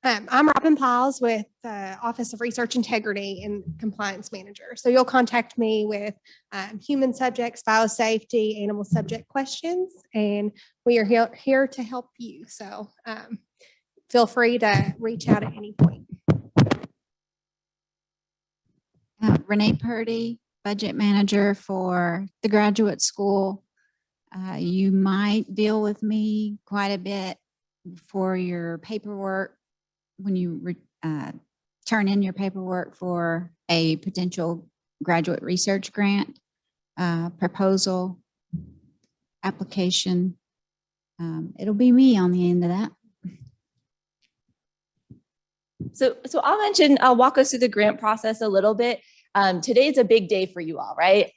I'm Robin Piles with the Office of Research Integrity and Compliance Manager. So you'll contact me with human subjects, biosafety, animal subject questions, and we are here to help you. So feel free to reach out at any point. Renee Purdy, budget manager for the graduate school. You might deal with me quite a bit for your paperwork when you turn in your paperwork for a potential graduate research grant, proposal, application. It'll be me on the end of that. So I'll walk us through the grant process a little bit. Today's a big day for you all, right?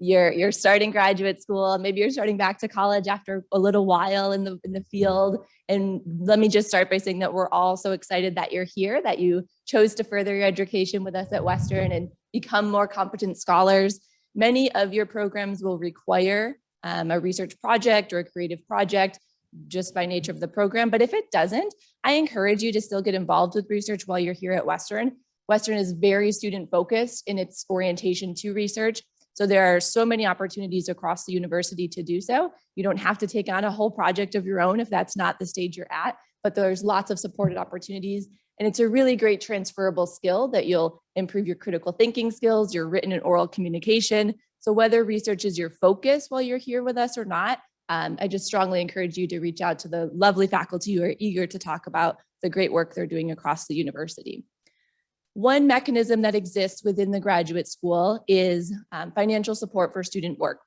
You're starting graduate school, maybe you're starting back to college after a little while in the field. And let me just start by saying that we're all so excited that you're here, that you chose to further your education with us at Western and become more competent scholars. Many of your programs will require a research project or a creative project just by nature of the program. But if it doesn't, I encourage you to still get involved with research while you're here at Western. Western is very student focused in its orientation to research. So there are so many opportunities across the university to do so. You don't have to take on a whole project of your own if that's not the stage you're at, but there's lots of supported opportunities. And it's a really great transferable skill that you'll improve your critical thinking skills, your written and oral communication. So whether research is your focus while you're here with us or not, I just strongly encourage you to reach out to the lovely faculty who are eager to talk about the great work they're doing across the university. One mechanism that exists within the graduate school is financial support for student work.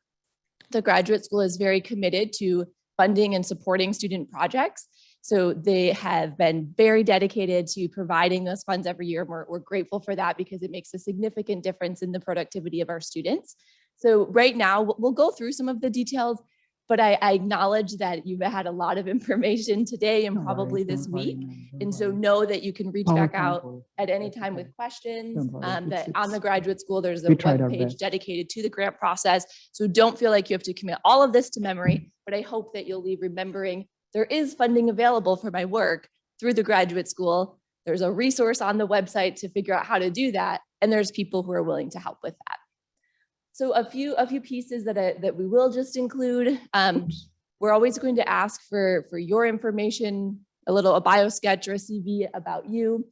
The graduate school is very committed to funding and supporting student projects. So they have been very dedicated to providing those funds every year. We're grateful for that because it makes a significant difference in the productivity of our students. So right now, we'll go through some of the details, but I acknowledge that you've had a lot of information today and probably this week. And so know that you can reach back out at any time with questions. That on the graduate school, there's a web page dedicated to the grant process. So don't feel like you have to commit all of this to memory, but I hope that you'll leave remembering there is funding available for my work through the graduate school. There's a resource on the website to figure out how to do that. And there's people who are willing to help with that. So a few pieces that we will just include. We're always going to ask for your information, a bio sketch or a CV about you.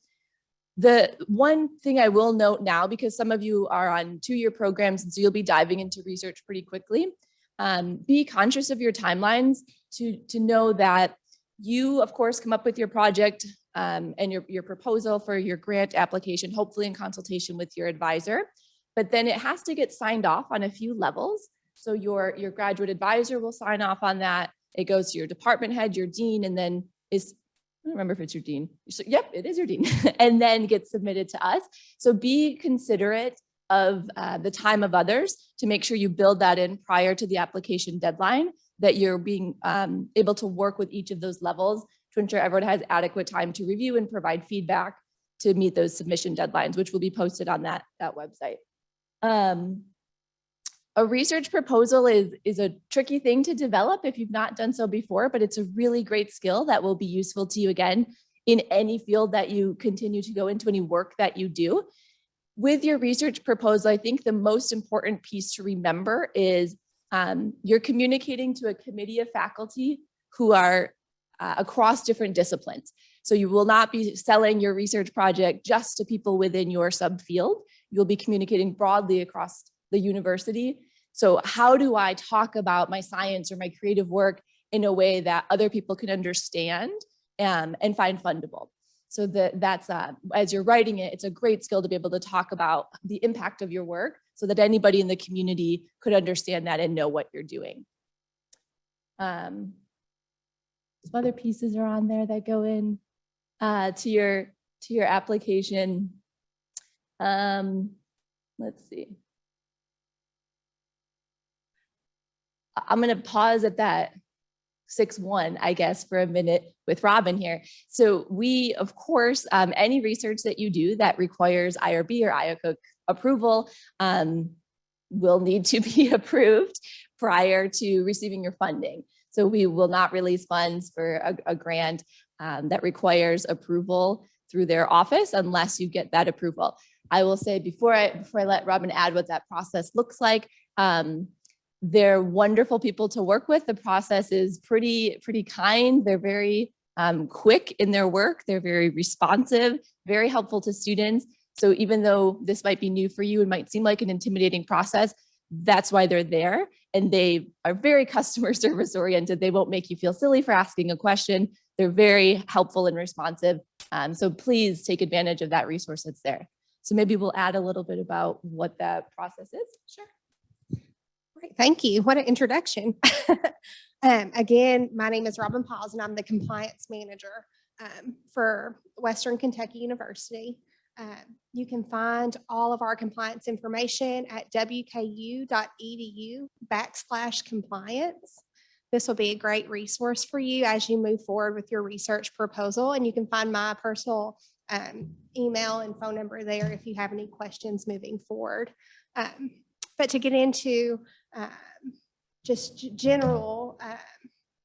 The one thing I will note now, because some of you are on 2-year programs, and so you'll be diving into research pretty quickly, be conscious of your timelines to know that you, of course, come up with your project and your proposal for your grant application, hopefully in consultation with your advisor. But then it has to get signed off on a few levels. So your graduate advisor will sign off on that. It goes to your department head, your dean, and then I don't remember if it's your dean. So, yep, it is your dean, and then gets submitted to us. So be considerate of the time of others to make sure you build that in prior to the application deadline, that you're being able to work with each of those levels to ensure everyone has adequate time to review and provide feedback to meet those submission deadlines, which will be posted on that website. A research proposal is a tricky thing to develop if you've not done so before, but it's a really great skill that will be useful to you again in any field that you continue to go into, any work that you do. With your research proposal, I think the most important piece to remember is you're communicating to a committee of faculty who are across different disciplines. So you will not be selling your research project just to people within your subfield. You'll be communicating broadly across the university. So how do I talk about my science or my creative work in a way that other people can understand and find fundable? So that's as you're writing it, it's a great skill to be able to talk about the impact of your work so that anybody in the community could understand that and know what you're doing. Some other pieces are on there that go in to your application. Let's see. I'm going to pause at that 6-1, I guess, for a minute with Robin here. So we, of course, any research that you do that requires IRB or IACUC approval will need to be approved prior to receiving your funding. So we will not release funds for a grant that requires approval through their office unless you get that approval. I will say before I let Robin add what that process looks like, they're wonderful people to work with. The process is pretty kind. They're very quick in their work. They're very responsive, very helpful to students. So even though this might be new for you and might seem like an intimidating process, that's why they're there. And they are very customer service oriented. They won't make you feel silly for asking a question. They're very helpful and responsive. So please take advantage of that resource that's there. So maybe we'll add a little bit about what that process is. Sure. Great, thank you. What an introduction. Again, my name is Robin Pauls, and I'm the compliance manager for Western Kentucky University. You can find all of our compliance information at wku.edu/compliance. This will be a great resource for you as you move forward with your research proposal, and you can find my personal email and phone number there if you have any questions moving forward. But to get into just general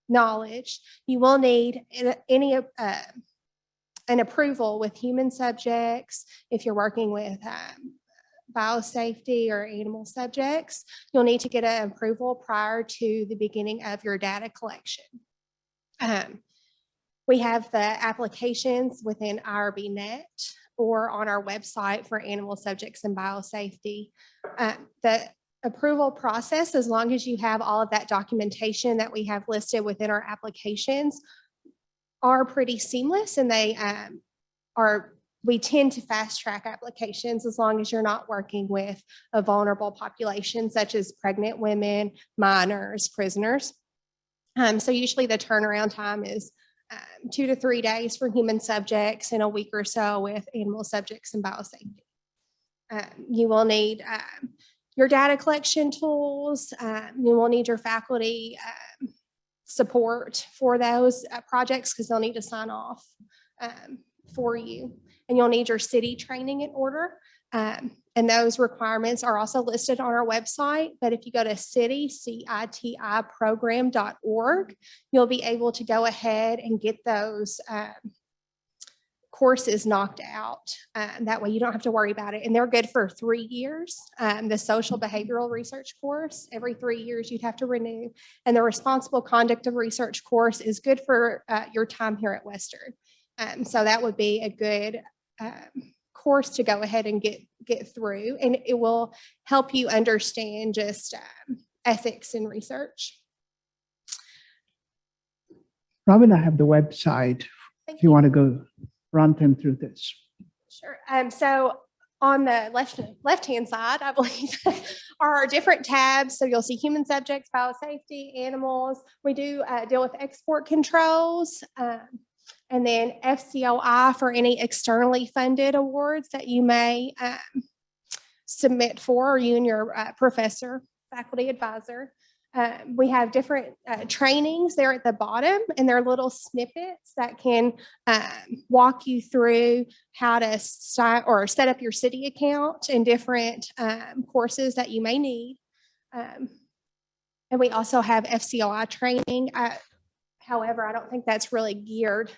knowledge, you will need an approval with human subjects. If you're working with biosafety or animal subjects, you'll need to get an approval prior to the beginning of your data collection. We have the applications within IRB-Net or on our website for animal subjects and biosafety. The approval process, as long as you have all of that documentation that we have listed within our applications, are pretty seamless, and we tend to fast track applications as long as you're not working with a vulnerable population such as pregnant women, minors, prisoners. So usually the turnaround time is 2 to 3 days for human subjects and a week or so with animal subjects and biosafety. You will need your data collection tools. You will need your faculty support for those projects because they'll need to sign off for you. And you'll need your city training in order. And those requirements are also listed on our website. But if you go to citiprogram.org, you'll be able to go ahead and get those courses knocked out. That way you don't have to worry about it. And they're good for 3 years. The social behavioral research course, every 3 years you'd have to renew. And the responsible conduct of research course is good for your time here at Western. So that would be a good course to go ahead and get through. And it will help you understand just ethics in research. Robin, I have the website if you want to go run them through this. Sure. So on the left-hand side, I believe, are our different tabs. So you'll see human subjects, biosafety, animals. We do deal with export controls, and then FCOI for any externally funded awards that you may submit for, or you and your professor, faculty advisor. We have different trainings there at the bottom, and they're little snippets that can walk you through how to set up your city account and different courses that you may need. And we also have FCOI training. However, I don't think that's really geared.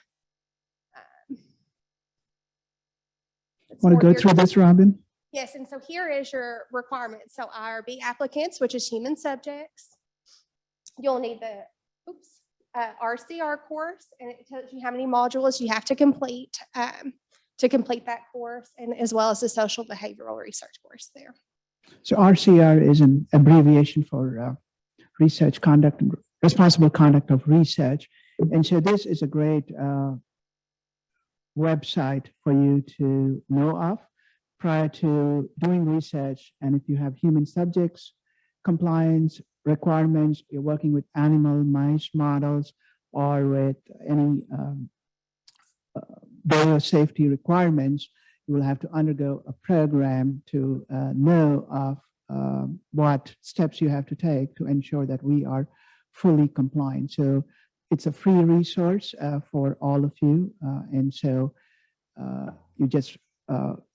Want to go through this, Robin? Yes, and so here is your requirements. So IRB applicants, which is human subjects. You'll need the RCR course, and it tells you how many modules you have to complete that course, and as well as the social behavioral research course there. So RCR is an abbreviation for research conduct, responsible conduct of research. And so this is a great website for you to know of prior to doing research. And if you have human subjects compliance requirements, you're working with animal mice models, or with any biosafety requirements, you will have to undergo a program to know of what steps you have to take to ensure that we are fully compliant. So it's a free resource for all of you. And so you just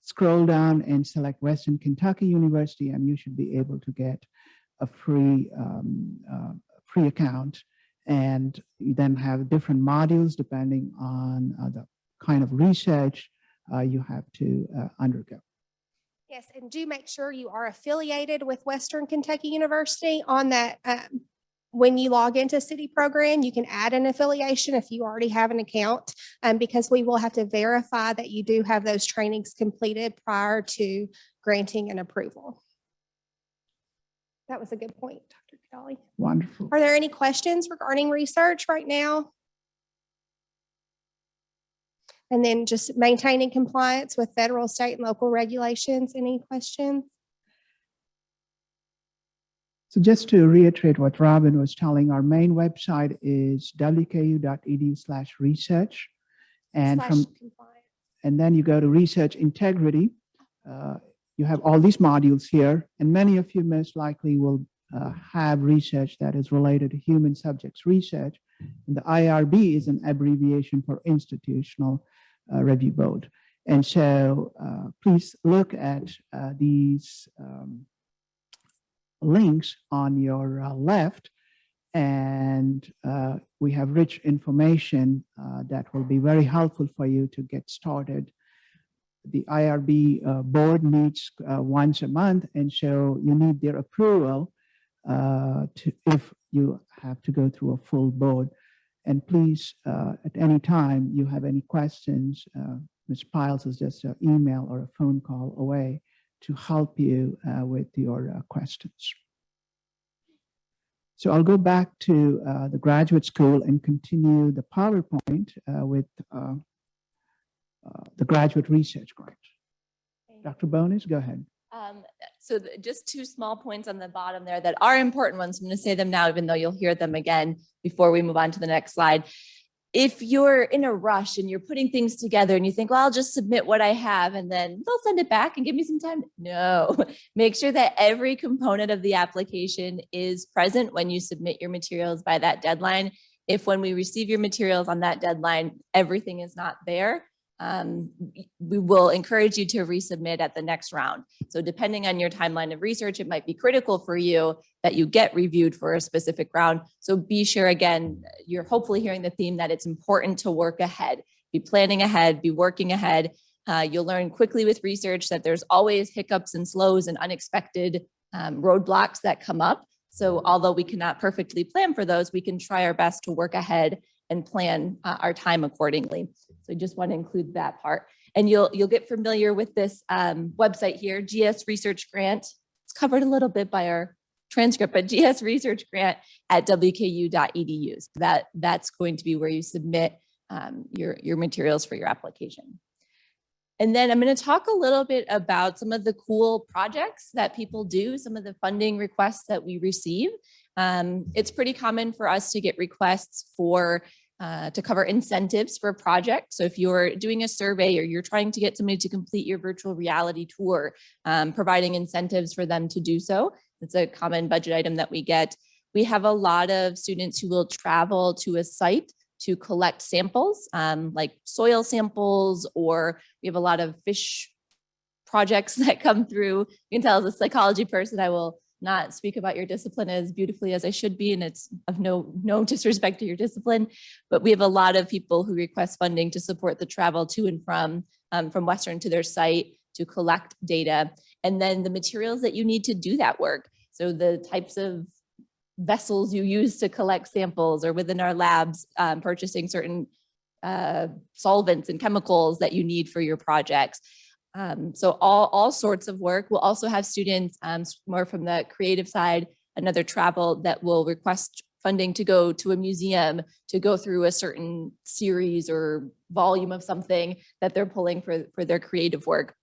scroll down and select Western Kentucky University, and you should be able to get a free account. And you then have different modules depending on the kind of research you have to undergo. Yes, and do make sure you are affiliated with Western Kentucky University on that when you log into City Program, you can add an affiliation if you already have an account, because we will have to verify that you do have those trainings completed prior to granting an approval. That was a good point, Dr. Kelly. Wonderful. Are there any questions regarding research right now? And then just maintaining compliance with federal, state, and local regulations. Any questions? So just to reiterate what Robin was telling, our main website is wku.edu/research. And and then you go to research integrity. You have all these modules here, and many of you most likely will have research that is related to human subjects research. And the IRB is an abbreviation for Institutional Review Board. And so please look at these links on your left, and we have rich information that will be very helpful for you to get started. The IRB board meets once a month, and so you need their approval if you have to go through a full board. And please, at any time you have any questions, Ms. Piles is just an email or a phone call away to help you with your questions. So I'll go back to the graduate school and continue the PowerPoint with the graduate research grant. Dr. Bonis, go ahead. So just two small points on the bottom there that are important ones. I'm going to say them now, even though you'll hear them again before we move on to the next slide. If you're in a rush and you're putting things together and you think, well, I'll just submit what I have and then they'll send it back and give me some time. No, make sure that every component of the application is present when you submit your materials by that deadline. If when we receive your materials on that deadline, everything is not there, we will encourage you to resubmit at the next round. So depending on your timeline of research, it might be critical for you that you get reviewed for a specific round. So be sure, again, you're hopefully hearing the theme that it's important to work ahead, be planning ahead, be working ahead. You'll learn quickly with research that there's always hiccups and slows and unexpected roadblocks that come up. So although we cannot perfectly plan for those, we can try our best to work ahead and plan our time accordingly. So I just want to include that part. And you'll get familiar with this website here, GS Research Grant. It's covered a little bit by our transcript, but GS Research Grant at WKU.edu. So that's going to be where you submit your materials for your application. And then I'm going to talk a little bit about some of the cool projects that people do, some of the funding requests that we receive. It's pretty common for us to get requests for to cover incentives for a project. So if you're doing a survey or you're trying to get somebody to complete your virtual reality tour, providing incentives for them to do so, it's a common budget item that we get. We have a lot of students who will travel to a site to collect samples, like soil samples, or we have a lot of fish projects that come through. You can tell as a psychology person, I will not speak about your discipline as beautifully as I should be, and it's of no disrespect to your discipline, but we have a lot of people who request funding to support the travel to and from Western to their site to collect data, and then the materials that you need to do that work. So the types of vessels you use to collect samples, or within our labs, purchasing certain solvents and chemicals that you need for your projects. So all sorts of work. We'll also have students more from the creative side, another travel that will request funding to go to a museum, to go through a certain series or volume of something that they're pulling for their creative work.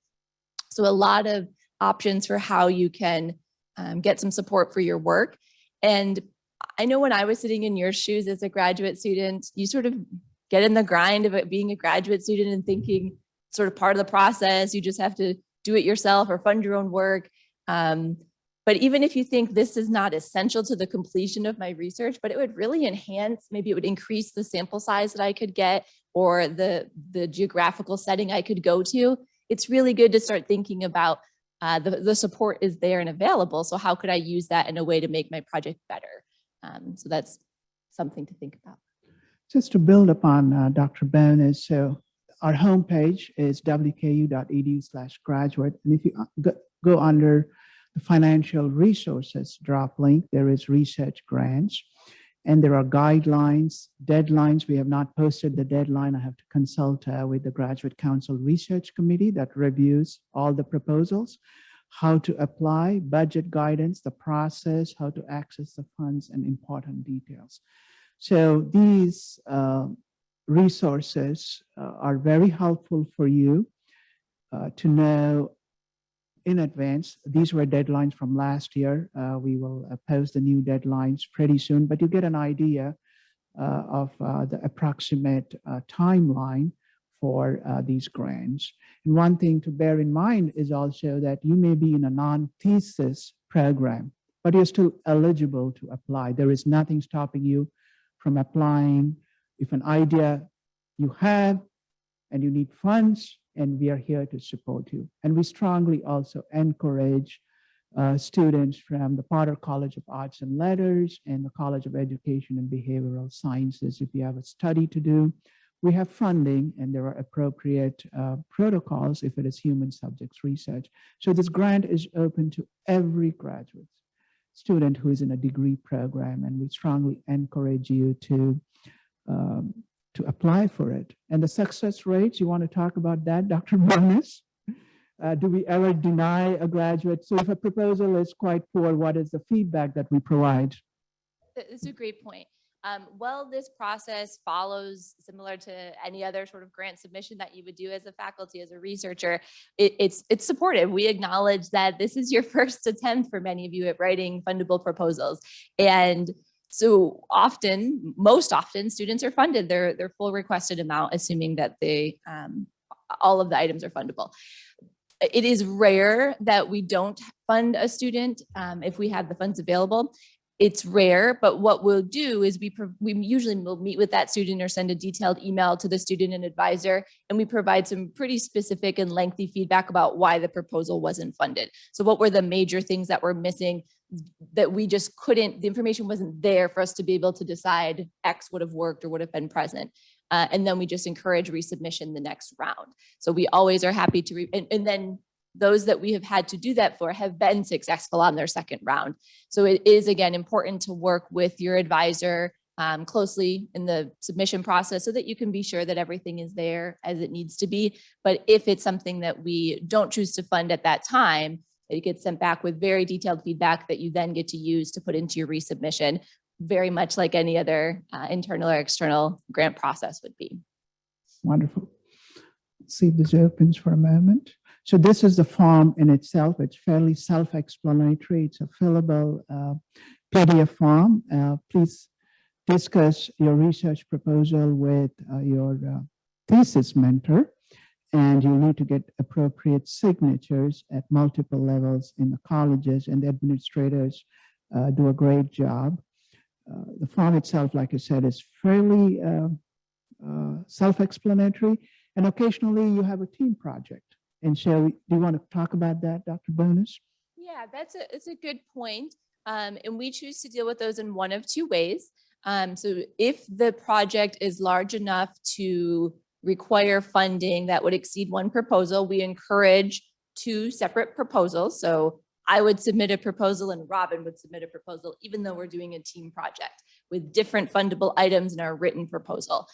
So a lot of options for how you can get some support for your work. And I know when I was sitting in your shoes as a graduate student, you sort of get in the grind of it being a graduate student and thinking, sort of part of the process, you just have to do it yourself or fund your own work. But even if you think this is not essential to the completion of my research, but it would really enhance, maybe it would increase the sample size that I could get, or the geographical setting I could go to, it's really good to start thinking about the support is there and available. So how could I use that in a way to make my project better? So that's something to think about. Just to build upon Dr. Bonis, so our homepage is wku.edu/graduate. And if you go under the financial resources drop link, there is research grants, and there are guidelines, deadlines. We have not posted the deadline. I have to consult with the Graduate Council Research Committee that reviews all the proposals, how to apply, budget guidance, the process, how to access the funds, and important details. So these resources are very helpful for you to know in advance. These were deadlines from last year. We will post the new deadlines pretty soon, but you get an idea of the approximate timeline for these grants. And one thing to bear in mind is also that you may be in a non-thesis program, but you're still eligible to apply. There is nothing stopping you from applying. If an idea you have and you need funds, and we are here to support you. And we strongly also encourage students from the Potter College of Arts and Letters and the College of Education and Behavioral Sciences. If you have a study to do, we have funding and there are appropriate protocols if it is human subjects research. So this grant is open to every graduate student who is in a degree program, and we strongly encourage you to apply for it. And the success rates, you want to talk about that, Dr. Bonus? Do we ever deny a graduate? So if a proposal is quite poor, what is the feedback that we provide? It's a great point. Well, this process follows similar to any other sort of grant submission that you would do as a faculty, as a researcher. It's supportive. We acknowledge that this is your first attempt for many of you at writing fundable proposals. And so often, most often, students are funded their full requested amount, assuming that all of the items are fundable. It is rare that we don't fund a student if we have the funds available. It's rare, but what we'll do is we usually will meet with that student or send a detailed email to the student and advisor, and we provide some pretty specific and lengthy feedback about why the proposal wasn't funded. So what were the major things that were missing that we just couldn't, the information wasn't there for us to be able to decide X would have worked or would have been present. And then we just encourage resubmission the next round. So we always are happy to, and then those that we have had to do that for have been successful on their second round. So it is, again, important to work with your advisor closely in the submission process so that you can be sure that everything is there as it needs to be. But if it's something that we don't choose to fund at that time, it gets sent back with very detailed feedback that you then get to use to put into your resubmission, very much like any other internal or external grant process would be. Wonderful. Let's see if this opens for a moment. So this is the form in itself. It's fairly self-explanatory. It's a fillable PDF form. Please discuss your research proposal with your thesis mentor, and you'll need to get appropriate signatures at multiple levels in the colleges, and the administrators do a great job. The form itself, like I said, is fairly self-explanatory, and occasionally you have a team project. And so do you want to talk about that, Dr. Bonus? Yeah, it's a good point. And we choose to deal with those in one of two ways. So if the project is large enough to require funding that would exceed one proposal, we encourage two separate proposals. So I would submit a proposal and Robin would submit a proposal, even though we're doing a team project with different fundable items in our written proposal,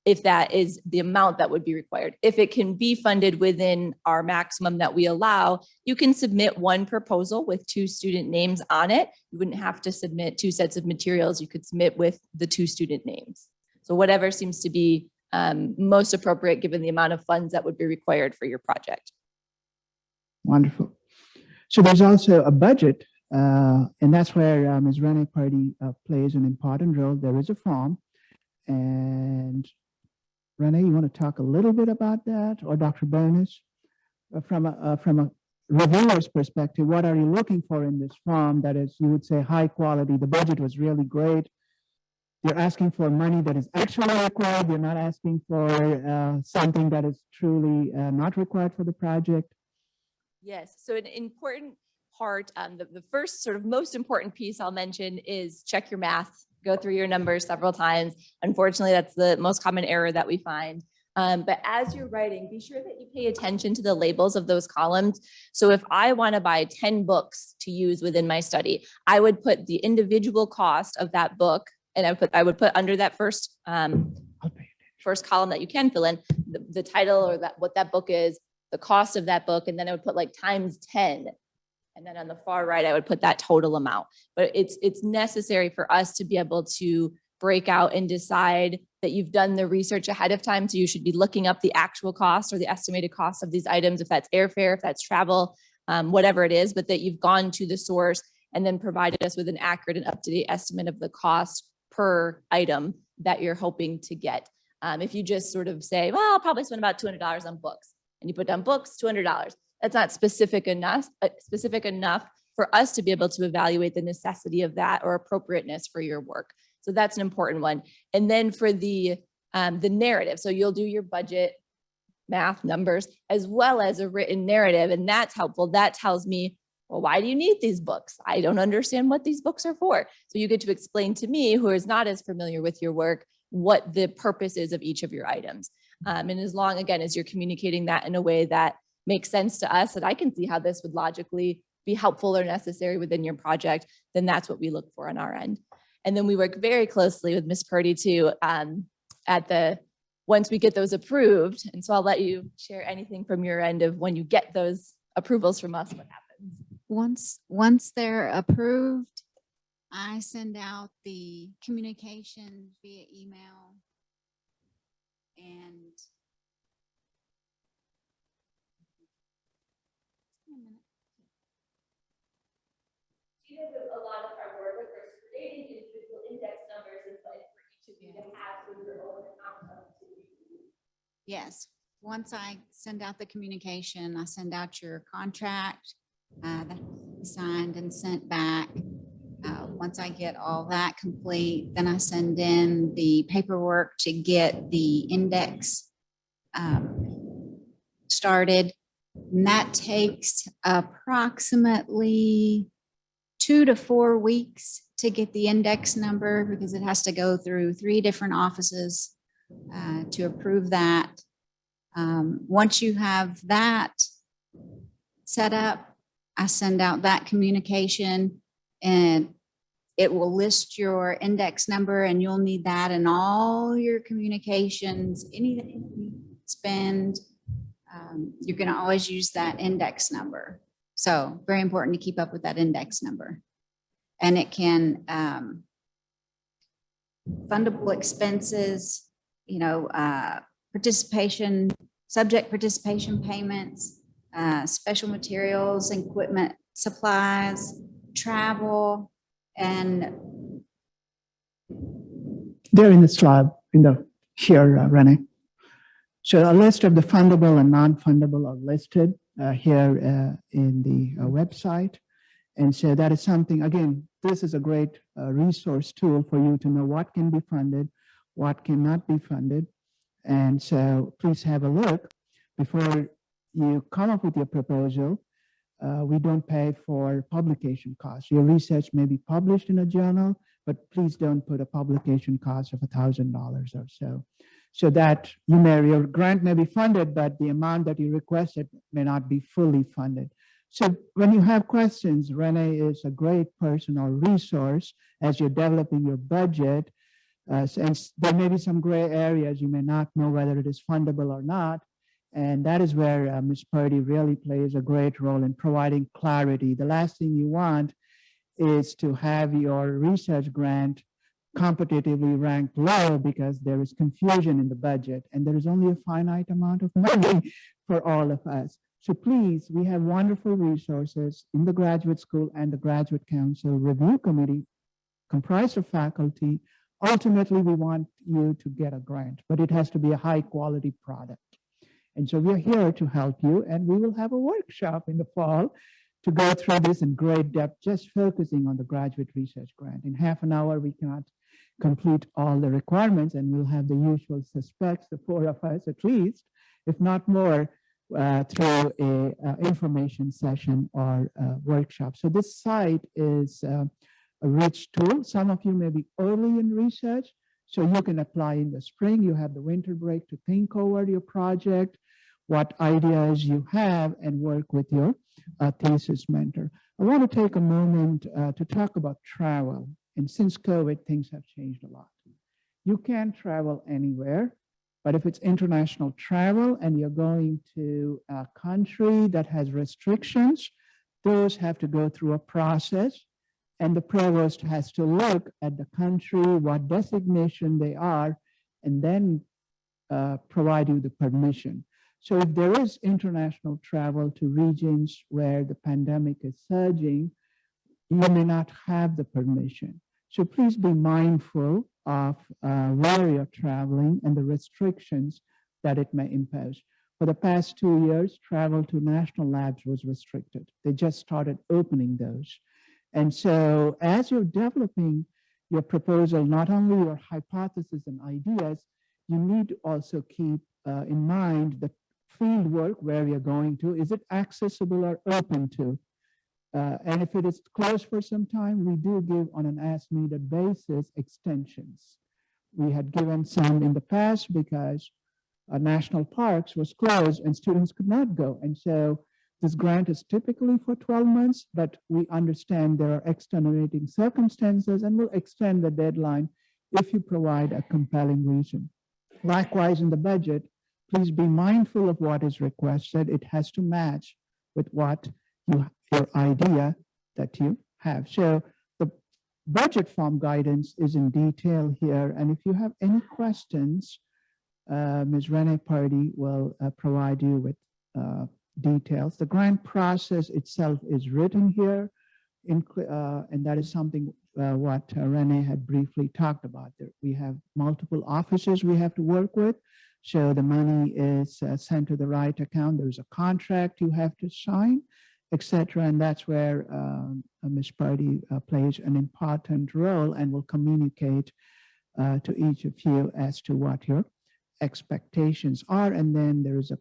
if that is the amount that would be required. If it can be funded within our maximum that we allow, you can submit one proposal with two student names on it. You wouldn't have to submit two sets of materials. You could submit with the two student names. So whatever seems to be most appropriate given the amount of funds that would be required for your project. Wonderful. So there's also a budget, and that's where Ms. Renee Purdy plays an important role. There is a form, and Renee, you want to talk a little bit about that, or Dr. Bonus? From a reviewer's perspective, what are you looking for in this form that is, you would say, high quality? The budget was really great. You're asking for money that is actually required. You're not asking for something that is truly not required for the project. Yes, so an important part, the first sort of most important piece I'll mention is check your math. Go through your numbers several times. Unfortunately, that's the most common error that we find. But as you're writing, be sure that you pay attention to the labels of those columns. So if I want to buy 10 books to use within my study, I would put the individual cost of that book, and I would put under that first column that you can fill in the title or what that book is, the cost of that book, and then I would put like times 10. And then on the far right, I would put that total amount. But it's necessary for us to be able to break out and decide that you've done the research ahead of time. So you should be looking up the actual cost or the estimated cost of these items, if that's airfare, if that's travel, whatever it is, but that you've gone to the source and then provided us with an accurate and up-to-date estimate of the cost per item that you're hoping to get. If you just sort of say, well, I'll probably spend about $200 on books, and you put down books, $200, that's not specific enough for us to be able to evaluate the necessity of that or appropriateness for your work. So that's an important one. And then for the narrative, so you'll do your budget, math, numbers, as well as a written narrative. And that's helpful. That tells me, well, why do you need these books? I don't understand what these books are for. So you get to explain to me, who is not as familiar with your work, what the purpose is of each of your items. And as long, again, as you're communicating that in a way that makes sense to us, that I can see how this would logically be helpful or necessary within your project, then that's what we look for on our end. And then we work very closely with Ms. Purdy too, once we get those approved. And so I'll let you share anything from your end of when you get those approvals from us, what happens. Once they're approved, I send out the communication via email and A lot of our work with creating individual index numbers in place for each of you to have with your own outcome. yes, once I send out the communication, I send out your contract that is signed and sent back. Once I get all that complete, then I send in the paperwork to get the index started. And that takes approximately 2 to 4 weeks to get the index number, because it has to go through 3 different offices to approve that. Once you have that set up, I send out that communication, and it will list your index number, and you'll need that in all your communications. Anything you spend, you're going to always use that index number. So very important to keep up with that index number. And it can, fundable expenses, subject participation payments, special materials, equipment, supplies, travel, and They're in the slide, here, Renee. So a list of the fundable and non-fundable are listed here in the website. And so that is something, again, this is a great resource tool for you to know what can be funded, what cannot be funded. And so please have a look before you come up with your proposal. We don't pay for publication costs. Your research may be published in a journal, but please don't put a publication cost of $1,000 or so. So that your grant may be funded, but the amount that you requested may not be fully funded. So when you have questions, Renee is a great person or resource as you're developing your budget. Since there may be some gray areas, you may not know whether it is fundable or not. And that is where Ms. Purdy really plays a great role in providing clarity. The last thing you want is to have your research grant competitively ranked low because there is confusion in the budget and there is only a finite amount of money for all of us. So please, we have wonderful resources in the graduate school and the graduate council review committee comprised of faculty. Ultimately, we want you to get a grant, but it has to be a high quality product. And so we're here to help you, and we will have a workshop in the fall to go through this in great depth, just focusing on the graduate research grant. In half an hour, we cannot complete all the requirements, and we'll have the usual suspects, the 4 of us at least, if not more, through a information session or workshop. So this site is a rich tool. Some of you may be early in research, So you can apply in the spring, you have the winter break to think over your project, what ideas you have, and work with your thesis mentor. I want to take a moment to talk about travel. And since COVID, things have changed a lot. You can travel anywhere, but if it's international travel and you're going to a country that has restrictions, those have to go through a process. And the provost has to look at the country, what designation they are, and then provide you the permission. So if there is international travel to regions where the pandemic is surging, you may not have the permission. So please be mindful of where you're traveling and the restrictions that it may impose. For the past 2 years, travel to national labs was restricted. They just started opening those. And so as you're developing your proposal, not only your hypothesis and ideas, you need to also keep in mind the field work where you're going to. Is it accessible or open to? And if it is closed for some time, we do give on an as-needed basis extensions. We had given some in the past because national parks was closed and students could not go. And so this grant is typically for 12 months, but we understand there are extenuating circumstances and we'll extend the deadline if you provide a compelling reason. Likewise, in the budget, please be mindful of what is requested. It has to match with what your idea that you have. So the budget form guidance is in detail here. And if you have any questions, Ms. Renee Purdy will provide you with details. The grant process itself is written here, and that is something what Renee had briefly talked about. We have multiple offices we have to work with. So the money is sent to the right account. There's a contract you have to sign, etc. And that's where Ms. Purdy plays an important role and will communicate to each of you as to what your expectations are. And then there is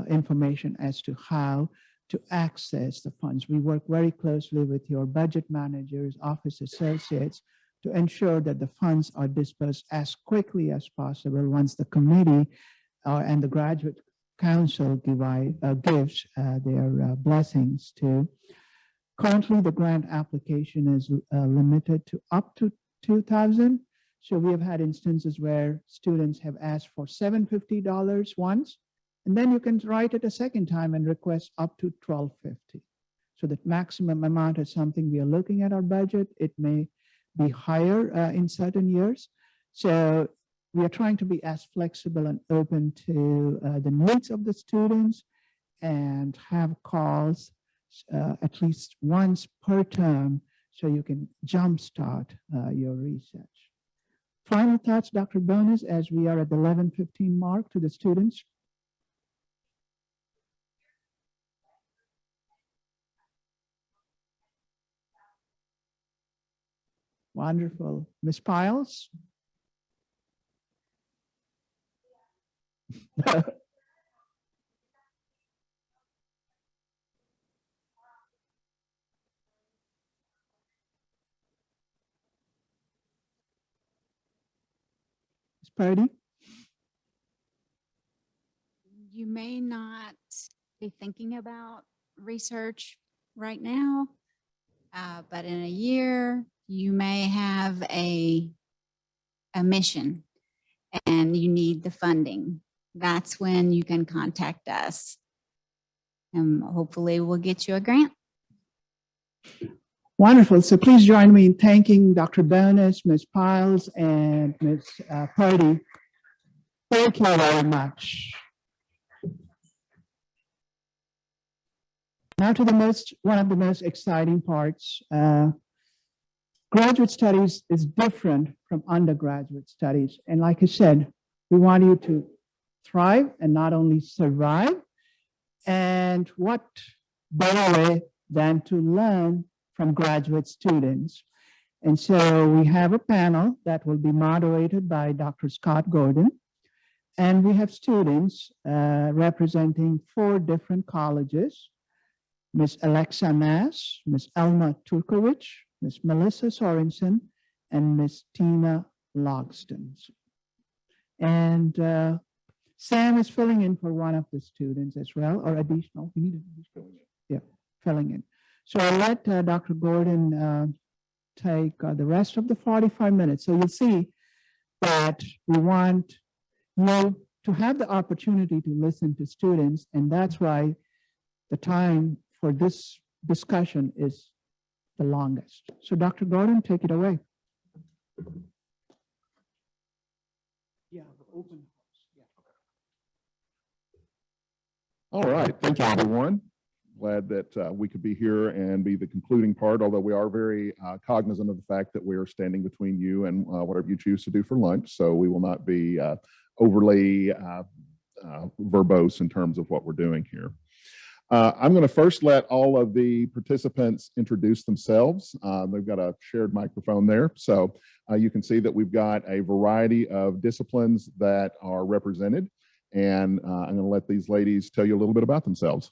information as to how to access the funds. We work very closely with your budget managers, office associates, to ensure that the funds are dispersed as quickly as possible once the committee and the graduate council gives their blessings to. Currently, the grant application is limited to up to $2,000. So we have had instances where students have asked for $750 once, and then you can write it a second time and request up to $1,250. So that maximum amount is something we are looking at our budget. It may be higher in certain years. So we are trying to be as flexible and open to the needs of the students and have calls at least once per term so you can jumpstart your research. Final thoughts, Dr. Bonas, as we are at the 11:15 mark to the students. Wonderful. Ms. Piles? Ms. Purdy? You may not be thinking about research right now, but in a year, you may have a mission and you need the funding. That's when you can contact us and hopefully we'll get you a grant. Wonderful. So please join me in thanking Dr. Bonas, Ms. Piles, and Ms. Purdy. Thank you very much. Now to one of the most exciting parts. Graduate studies is different from undergraduate studies. And like I said, we want you to thrive and not only survive. And what better way than to learn from graduate students. And so we have a panel that will be moderated by Dr. Scott Gordon. And we have students representing 4 different colleges: Ms. Alexa Mass, Ms. Elma Turkovich, Ms. Melissa Sorensen, and Ms. Tina Logston. And Sam is filling in for one of the students as well, or additional. We need an additional. Yeah, filling in. So I'll let Dr. Gordon take the rest of the 45 minutes. So you'll see that we want you to have the opportunity to listen to students, and that's why the time for this discussion is the longest. So Dr. Gordon, take it away. Yeah, open house. Yeah. All right, thank you, everyone. Glad that we could be here and be the concluding part, although we are very cognizant of the fact that we are standing between you and whatever you choose to do for lunch. So we will not be overly verbose in terms of what we're doing here. I'm going to first let all of the participants introduce themselves. They've got a shared microphone there. So you can see that we've got a variety of disciplines that are represented. And I'm going to let these ladies tell you a little bit about themselves.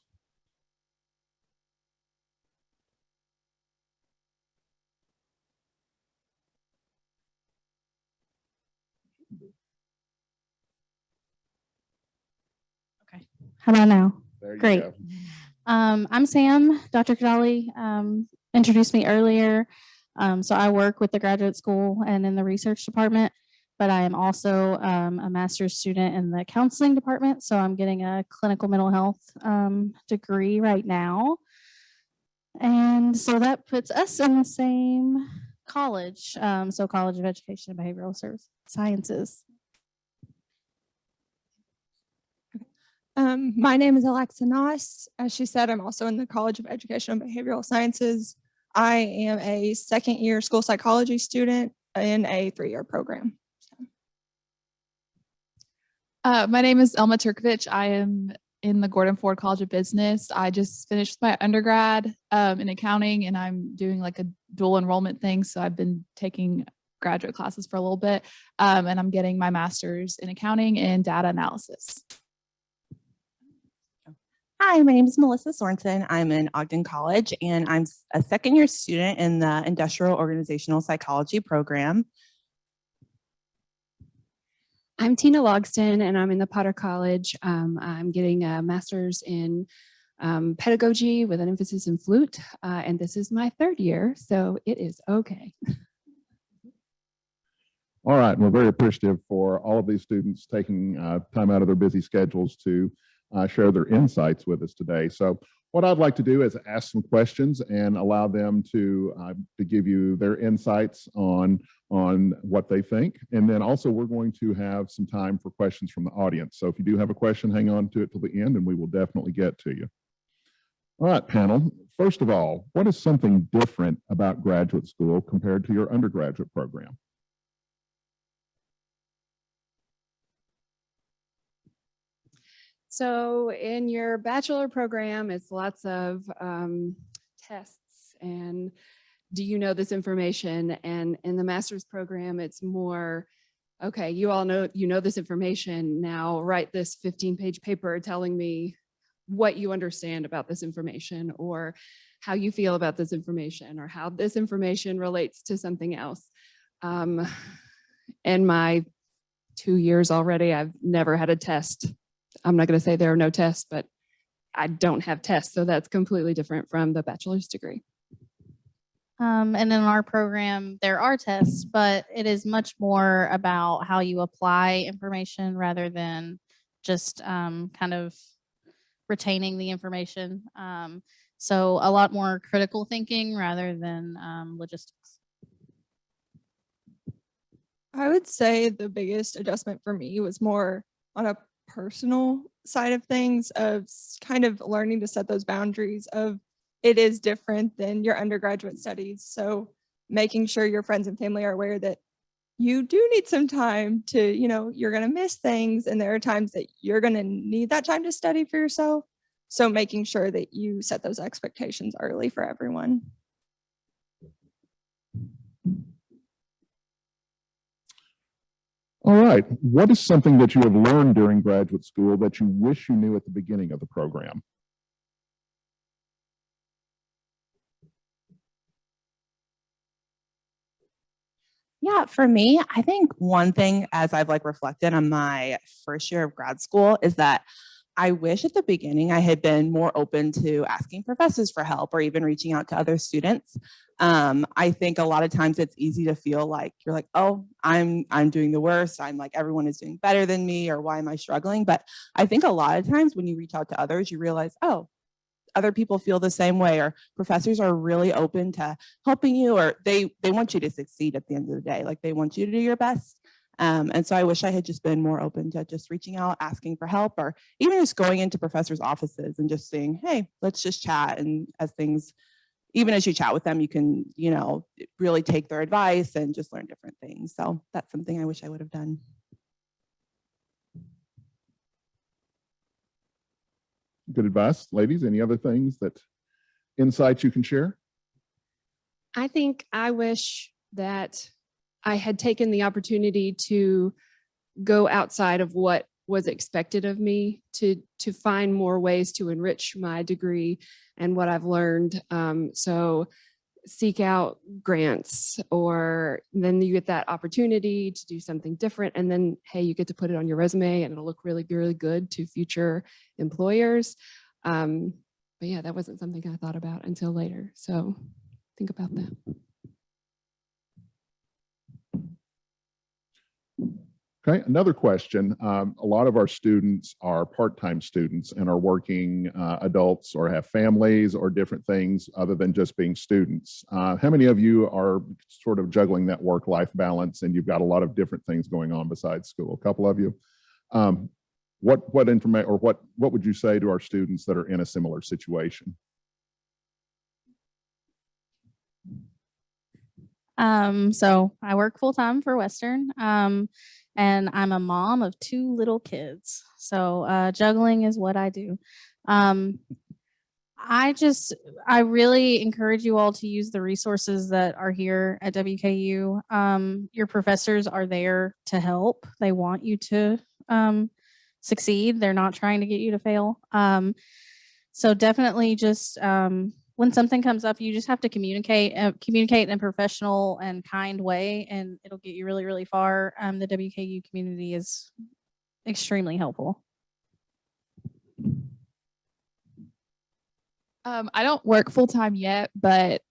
How about now? There you Great. go. I'm Sam. Dr. Kadali introduced me earlier. So I work with the graduate school and in the research department, but I am also a master's student in the counseling department. So I'm getting a clinical mental health degree right now. And so that puts us in the same college. So College of Education and Behavioral Sciences. My name is Alexa Noss. As she said, I'm also in the College of Education and Behavioral Sciences. I am a second-year school psychology student in a 3-year program. My name is Elma Turkovich. I am in the Gordon Ford College of Business. I just finished my undergrad in accounting, and I'm doing like a dual enrollment thing. So I've been taking graduate classes for a little bit, and I'm getting my master's in accounting and data analysis. Hi, my name is Melissa Sorensen. I'm in Ogden College, and I'm a second-year student in the Industrial Organizational Psychology program. I'm Tina Logston, and I'm in the Potter College. I'm getting a master's in pedagogy with an emphasis in flute, and this is my 3rd year, so it is okay. All right, we're very appreciative for all of these students taking time out of their busy schedules to share their insights with us today. So what I'd like to do is ask some questions and allow them to give you their insights on what they think. And then also we're going to have some time for questions from the audience. So if you do have a question, hang on to it till the end and we will definitely get to you. All right, panel. First of all, what is something different about graduate school compared to your undergraduate program? So in your bachelor program, it's lots of tests and do you know this information? And in the master's program, it's more, okay, you all know, you know this information, now write this 15-page paper telling me what you understand about this information or how you feel about this information or how this information relates to something else. In my 2 years already, I've never had a test. I'm not going to say there are no tests, but I don't have tests. So that's completely different from the bachelor's degree. And in our program, there are tests, but it is much more about how you apply information rather than just kind of retaining the information. So a lot more critical thinking rather than logistics. I would say the biggest adjustment for me was more on a personal side of things, of kind of learning to set those boundaries of it is different than your undergraduate studies. So making sure your friends and family are aware that you do need some time to, you know, you're going to miss things. And there are times that you're going to need that time to study for yourself. So making sure that you set those expectations early for everyone. All right, what is something that you have learned during graduate school that you wish you knew at the beginning of the program? Yeah, for me, I think one thing as I've like reflected on my first year of grad school is that I wish at the beginning I had been more open to asking professors for help or even reaching out to other students. I think a lot of times it's easy to feel like you're like, oh, I'm doing the worst. I'm like, everyone is doing better than me, or why am I struggling? But I think a lot of times when you reach out to others, you realize, oh, other people feel the same way, or professors are really open to helping you, or they want you to succeed at the end of the day. Like they want you to do your best. And so I wish I had just been more open to just reaching out, asking for help, or even just going into professors' offices and just saying, hey, let's just chat. And as things, even as you chat with them, you can, really take their advice and just learn different things. So that's something I wish I would have done. Good advice. Ladies, any other things insights you can share? I think I wish that I had taken the opportunity to go outside of what was expected of me to find more ways to enrich my degree and what I've learned. So seek out grants, or then you get that opportunity to do something different. And then, hey, you get to put it on your resume and it'll look really, really good to future employers. But yeah, that wasn't something I thought about until later. So think about that. Okay, another question. A lot of our students are part-time students and are working adults or have families or different things other than just being students. How many of you are sort of juggling that work-life balance and you've got a lot of different things going on besides school? A couple of you. What information, or what would you say to our students that are in a similar situation? So I work full time for Western, and I'm a mom of 2 little kids. So juggling is what I do. I really encourage you all to use the resources that are here at WKU. Your professors are there to help. They want you to succeed. They're not trying to get you to fail. So definitely just when something comes up, you just have to communicate in a professional and kind way, and it'll get you really, really far. The WKU community is extremely helpful. I don't work full time yet, but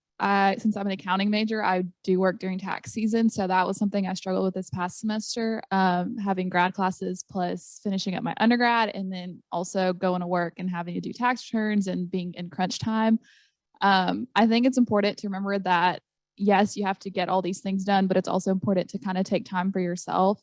since I'm an accounting major, I do work during tax season. So that was something I struggled with this past semester, having grad classes plus finishing up my undergrad, and then also going to work and having to do tax returns and being in crunch time. I think it's important to remember that, yes, you have to get all these things done, but it's also important to kind of take time for yourself,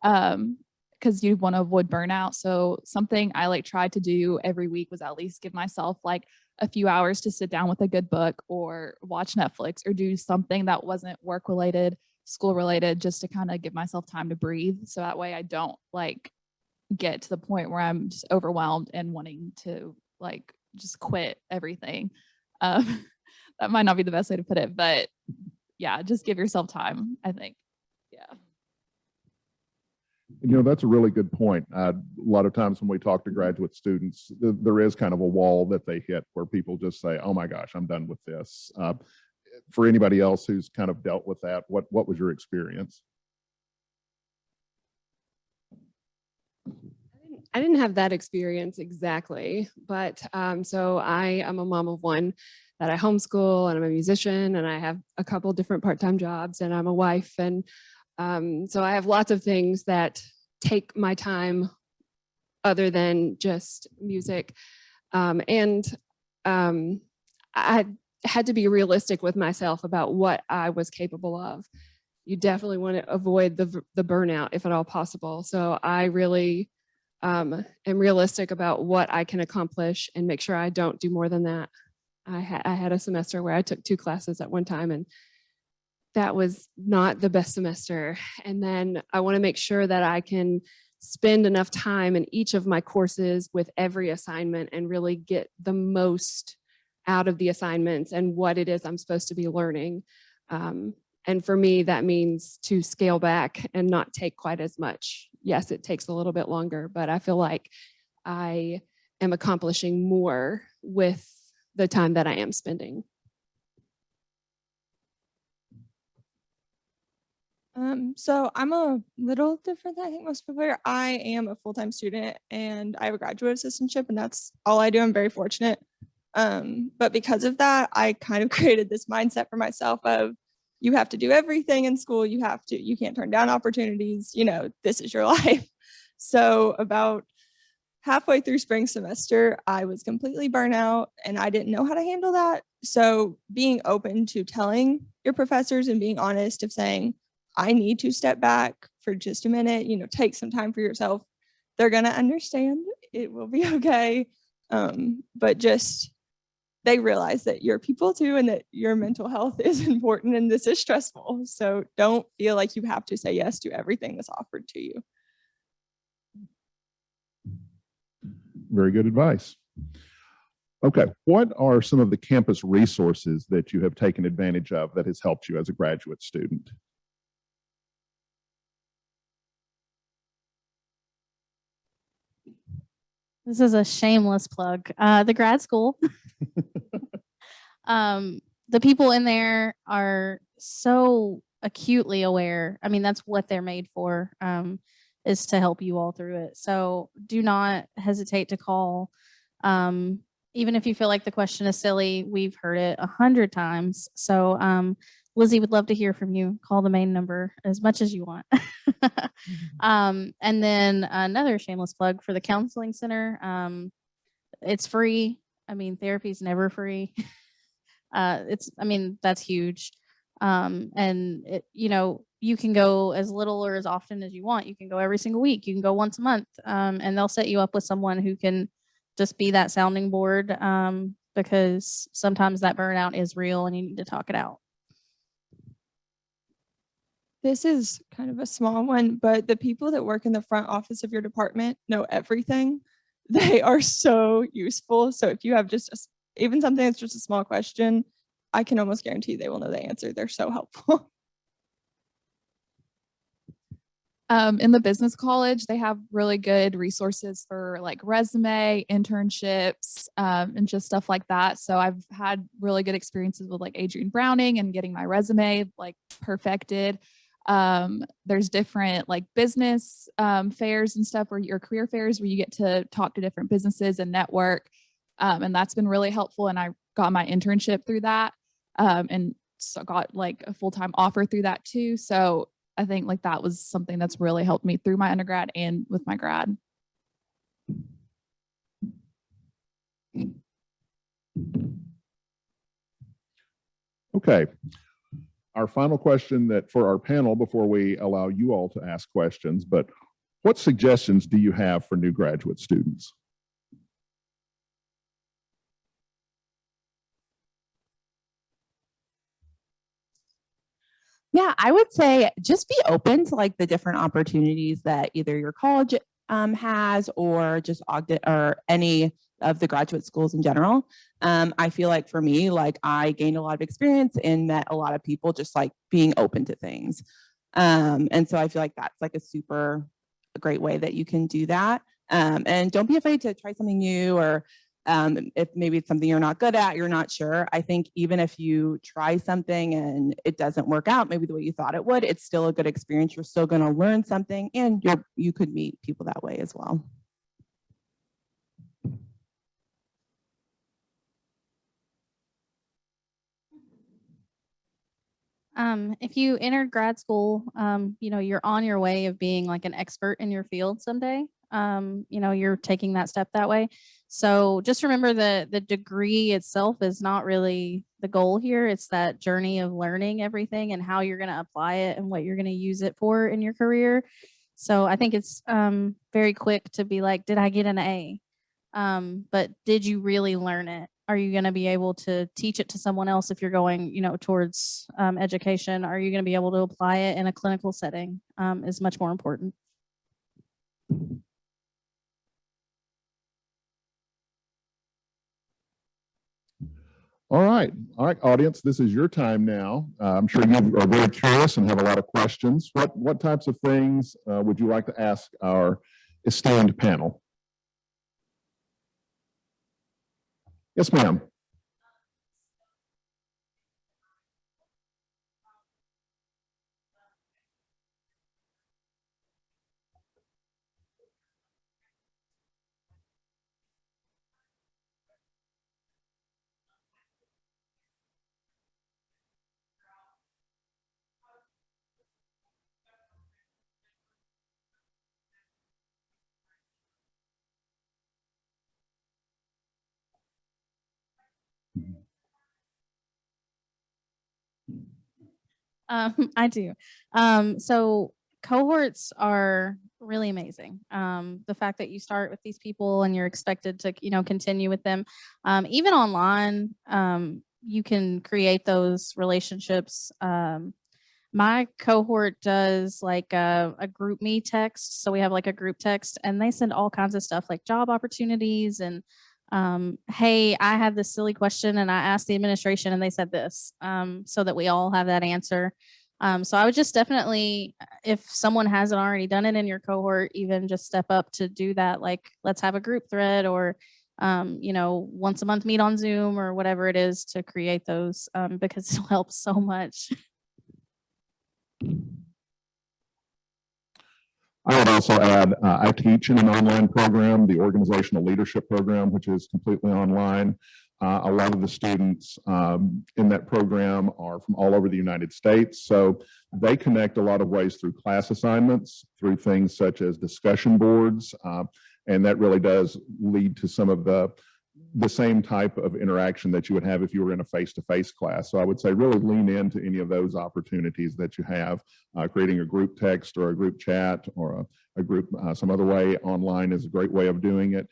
because you want to avoid burnout. So something I tried to do every week was at least give myself a few hours to sit down with a good book or watch Netflix or do something that wasn't work related, school related, just to kind of give myself time to breathe. So that way I don't get to the point where I'm just overwhelmed and wanting to just quit everything. That might not be the best way to put it, but yeah, just give yourself time, I think. Yeah. That's a really good point. A lot of times when we talk to graduate students, there is kind of a wall that they hit where people just say, oh my gosh, I'm done with this. For anybody else who's kind of dealt with that, what was your experience? I didn't have that experience exactly, but so I am a mom of 1 that I homeschool, and I'm a musician, and I have a couple different part-time jobs, and I'm a wife. And so I have lots of things that take my time other than just music. I had to be realistic with myself about what I was capable of. You definitely want to avoid the burnout if at all possible. So I really am realistic about what I can accomplish and make sure I don't do more than that. I had a semester where I took 2 classes at one time, and that was not the best semester. And then I want to make sure that I can spend enough time in each of my courses with every assignment and really get the most out of the assignments and what it is I'm supposed to be learning. And for me, that means to scale back and not take quite as much. Yes, it takes a little bit longer, but I feel like I am accomplishing more with the time that I am spending. So I'm a little different than I think most people are. I am a full-time student and I have a graduate assistantship, and that's all I do. I'm very fortunate. But because of that, I kind of created this mindset for myself of you have to do everything in school. You can't turn down opportunities. This is your life. So about halfway through spring semester, I was completely burnt out and I didn't know how to handle that. So being open to telling your professors and being honest of saying, I need to step back for just a minute, take some time for yourself. They're going to understand. It will be okay. But just they realize that you're people too and that your mental health is important and this is stressful. So don't feel like you have to say yes to everything that's offered to you. Very good advice. Okay, what are some of the campus resources that you have taken advantage of that has helped you as a graduate student? This is a shameless plug. The grad school. The people in there are so acutely aware. I mean, that's what they're made for, is to help you all through it. So do not hesitate to call. Even if you feel like the question is silly, we've heard it 100 times. So Lizzie would love to hear from you. Call the main number as much as you want. And then another shameless plug for the counseling center. It's free. I mean, therapy is never free. That's huge. And you can go as little or as often as you want. You can go every single week. You can go once a month. And they'll set you up with someone who can just be that sounding board, because sometimes that burnout is real and you need to talk it out. This is kind of a small one, but the people that work in the front office of your department know everything. They are so useful. So if you have even something that's just a small question, I can almost guarantee they will know the answer. They're so helpful. In the business college, they have really good resources for like resume, internships, and just stuff like that. So I've had really good experiences with like Adrian Browning and getting my resume like perfected. There's different like business fairs and stuff, or your career fairs where you get to talk to different businesses and network. And that's been really helpful. And I got my internship through that, and so got like a full-time offer through that too. So I think like that was something that's really helped me through my undergrad and with my grad. Okay. Our final question for our panel before we allow you all to ask questions, but what suggestions do you have for new graduate students? Yeah, I would say just be open to like the different opportunities that either your college has or just Ogden or any of the graduate schools in general. I feel like for me, like I gained a lot of experience and met a lot of people just like being open to things. And so I feel like that's like a great way that you can do that. And don't be afraid to try something new, or if maybe it's something you're not good at, you're not sure. I think even if you try something and it doesn't work out maybe the way you thought it would, it's still a good experience. You're still going to learn something, and you could meet people that way as well. If you enter grad school, you're on your way of being like an expert in your field someday. You're taking that step that way. So just remember the degree itself is not really the goal here. It's that journey of learning everything and how you're going to apply it and what you're going to use it for in your career. So I think it's very quick to be like, did I get an A? But did you really learn it? Are you going to be able to teach it to someone else if you're going, towards education? Are you going to be able to apply it in a clinical setting? Is much more important. All right, audience, this is your time now. I'm sure you are very curious and have a lot of questions. What types of things would you like to ask our esteemed panel? Yes, ma'am. I do. So cohorts are really amazing. The fact that you start with these people and you're expected to, continue with them, even online, you can create those relationships. My cohort does like a group me text. So we have like a group text and they send all kinds of stuff like job opportunities and hey, I had this silly question and I asked the administration and they said this, so that we all have that answer. So I would just definitely, if someone hasn't already done it in your cohort, even just step up to do that. Like, let's have a group thread or, once a month meet on Zoom or whatever it is to create those, because it helps so much. I would also add, I teach in an online program, the organizational leadership program, which is completely online. A lot of the students in that program are from all over the United States. So they connect a lot of ways through class assignments, through things such as discussion boards. And that really does lead to some of the same type of interaction that you would have if you were in a face-to-face class. So I would say really lean into any of those opportunities that you have. Creating a group text or a group chat or a group some other way online is a great way of doing it.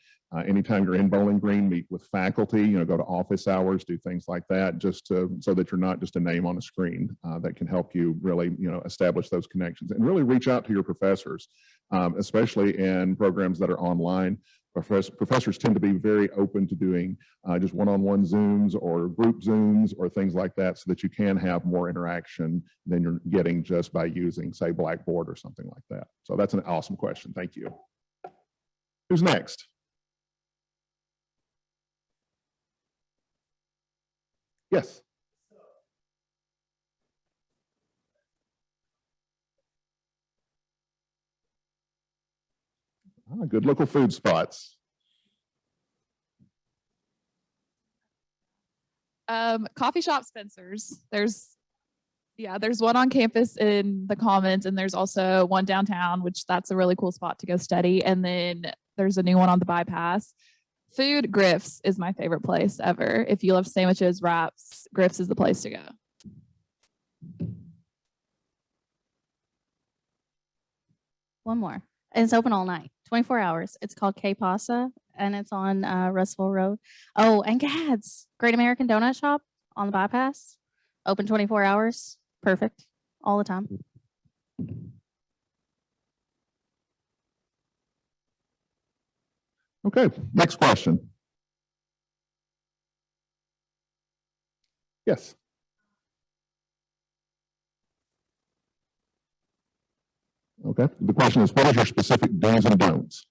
Anytime you're in Bowling Green, meet with faculty, go to office hours, do things like that, just so that you're not just a name on a screen. That can help you really, establish those connections and really reach out to your professors, especially in programs that are online. Professors tend to be very open to doing just one-on-one Zooms or group Zooms or things like that so that you can have more interaction than you're getting just by using, say, Blackboard or something like that. So that's an awesome question. Thank you. Who's next? Yes. Good local food spots. Coffee shop Spencer's. There's one on campus in the Commons, and there's also one downtown, which that's a really cool spot to go study. And then there's a new one on the bypass. Food, Griff's is my favorite place ever. If you love sandwiches, wraps, Griff's is the place to go. One more. And it's open all night, 24 hours. It's called K Pasa and it's on Russell Road. Oh, and Gads, Great American Donut Shop on the bypass. Open 24 hours. Perfect. All the time. Okay, next question. Yes. Okay, the question is, what is your specific do's and don'ts?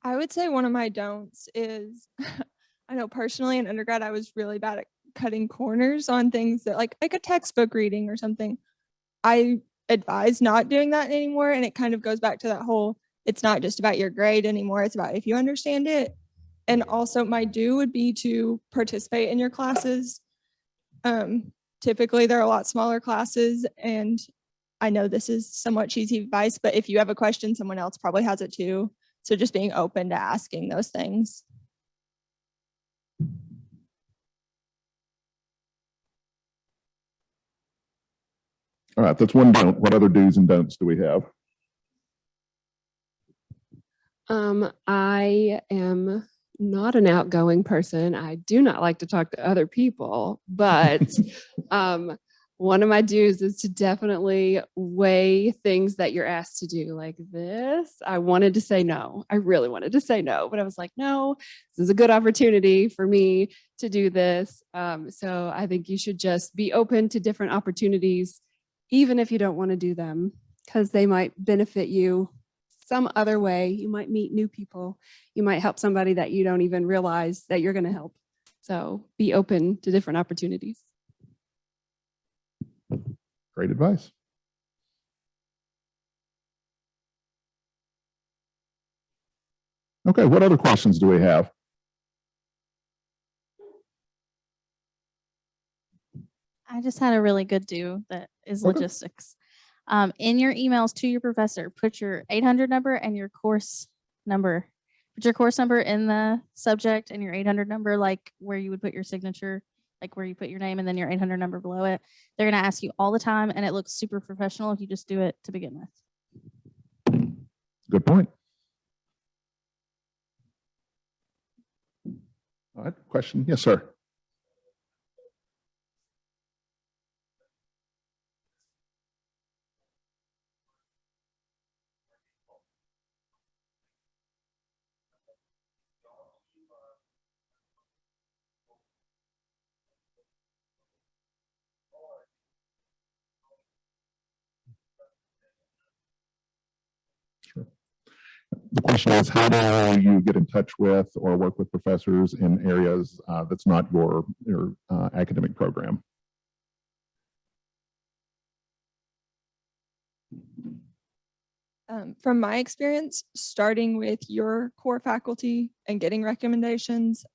I would say one of my don'ts is, I know personally in undergrad, I was really bad at cutting corners on things that like a textbook reading or something. I advise not doing that anymore. And it kind of goes back to that whole, it's not just about your grade anymore. It's about if you understand it. And also my do would be to participate in your classes. Typically they're a lot smaller classes, and I know this is somewhat cheesy advice, but if you have a question, someone else probably has it too. So just being open to asking those things. All right, that's one don't. What other do's and don'ts do we have? I am not an outgoing person. I do not like to talk to other people, but one of my do's is to definitely weigh things that you're asked to do like this. I wanted to say no. I really wanted to say no, but I was like, no, this is a good opportunity for me to do this. So I think you should just be open to different opportunities, even if you don't want to do them, because they might benefit you some other way. You might meet new people. You might help somebody that you don't even realize that you're going to help. So be open to different opportunities. Great advice. Okay, what other questions do we have? I just had a really good do that is Okay. logistics. In your emails to your professor, put your 800 number and your course number. Put your course number in the subject and your 800 number, like where you would put your signature like where you put your name and then your 800 number below it. They're going to ask you all the time, and it looks super professional if you just do it to begin with. Good point. All right, question? Yes, sir. Sure. The question is, how do you get in touch with or work with professors in areas that's not your academic program? From my experience, starting with your core faculty and getting recommendations,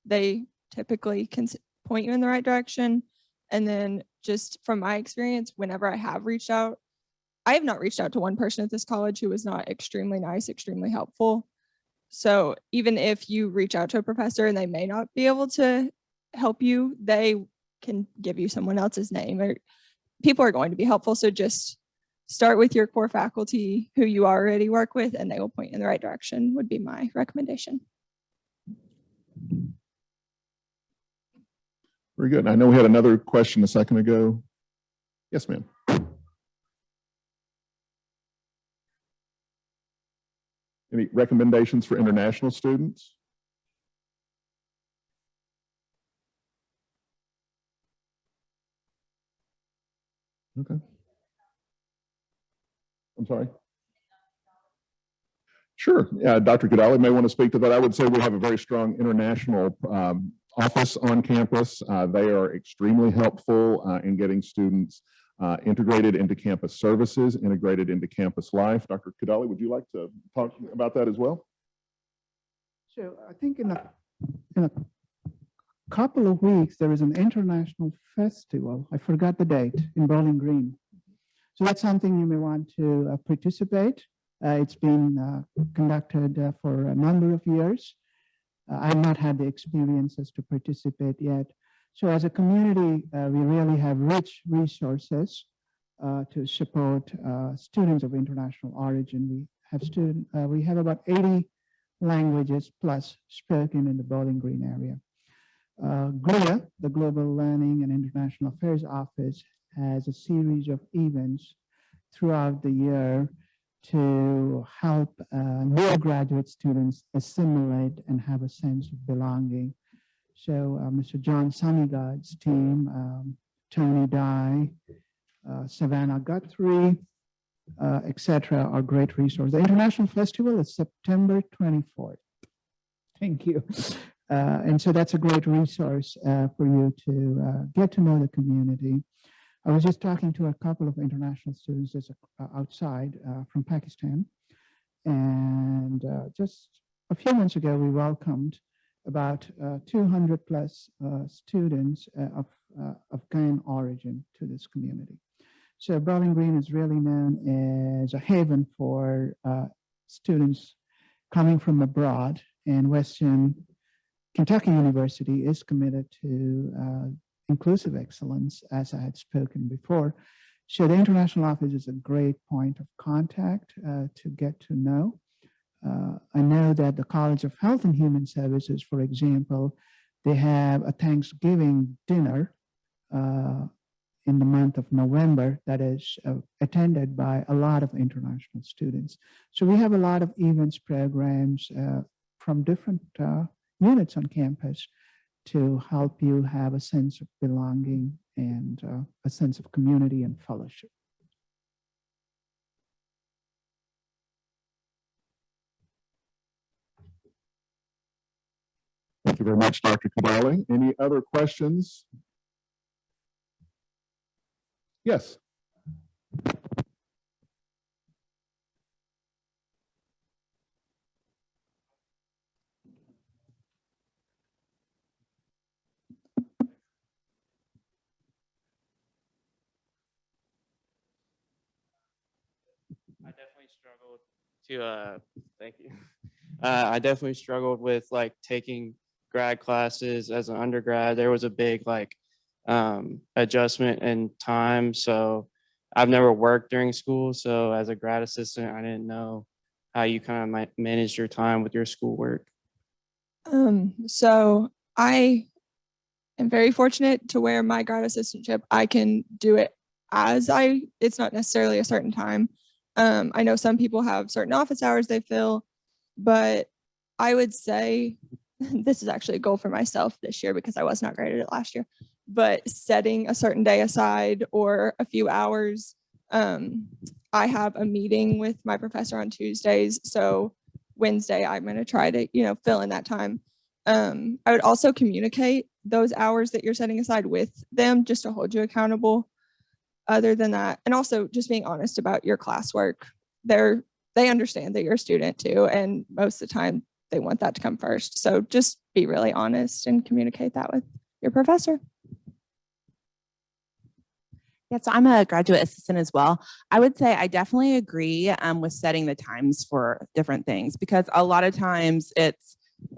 they typically can point you in the right direction. And then just from my experience, whenever I have reached out, I have not reached out to one person at this college who was not extremely nice, extremely helpful. So even if you reach out to a professor and they may not be able to help you, they can give you someone else's name, or people are going to be helpful. So just start with your core faculty who you already work with, and they will point you in the right direction, would be my recommendation. Very good. I know we had another question a second ago. Yes, ma'am. Any recommendations for international students? Okay. I'm sorry. Sure. Yeah, Dr. Kadali may want to speak to that. I would say we have a very strong international office on campus. They are extremely helpful in getting students integrated into campus services, integrated into campus life. Dr. Kadali, would you like to talk about that as well? So I think in a couple of weeks, there is an international festival. I forgot the date, in Bowling Green. So that's something you may want to participate. It's been conducted for a number of years. I've not had the experiences to participate yet. So as a community, we really have rich resources to support students of international origin. We have about 80 languages plus spoken in the Bowling Green area. GLIA, the Global Learning and International Affairs Office, has a series of events throughout the year to help new graduate students assimilate and have a sense of belonging. So Mr. John Sunnygod's team, Tony Dye, Savannah Guthrie, etc., are great resources. The International Festival is September 24th. Thank you. And so that's a great resource for you to get to know the community. I was just talking to a couple of international students outside from Pakistan. And just a few months ago, we welcomed about 200 plus students of Afghan origin to this community. So Bowling Green is really known as a haven for students coming from abroad, and Western Kentucky University is committed to inclusive excellence, as I had spoken before. So the international office is a great point of contact to get to know. I know that the College of Health and Human Services, for example, they have a Thanksgiving dinner in the month of November that is attended by a lot of international students. So we have a lot of events, programs from different units on campus to help you have a sense of belonging and a sense of community and fellowship. Thank you very much, Dr. Kadali. Any other questions? Yes. I definitely struggled to thank you. I definitely struggled with like taking grad classes as an undergrad, there was a big like adjustment in time. So I've never worked during school. So as a grad assistant, I didn't know how you kind of manage your time with your schoolwork. So I am very fortunate to where my grad assistantship, I can do it it's not necessarily a certain time. I know some people have certain office hours they fill, but I would say this is actually a goal for myself this year because I was not great at it last year, but setting a certain day aside or a few hours. I have a meeting with my professor on Tuesdays. So Wednesday, I'm going to try to, fill in that time. I would also communicate those hours that you're setting aside with them just to hold you accountable. Other than that, and also just being honest about your classwork. They understand that you're a student too, and most of the time they want that to come first. So just be really honest and communicate that with your professor. Yeah, so I'm a graduate assistant as well. I would say I definitely agree with setting the times for different things, because a lot of times I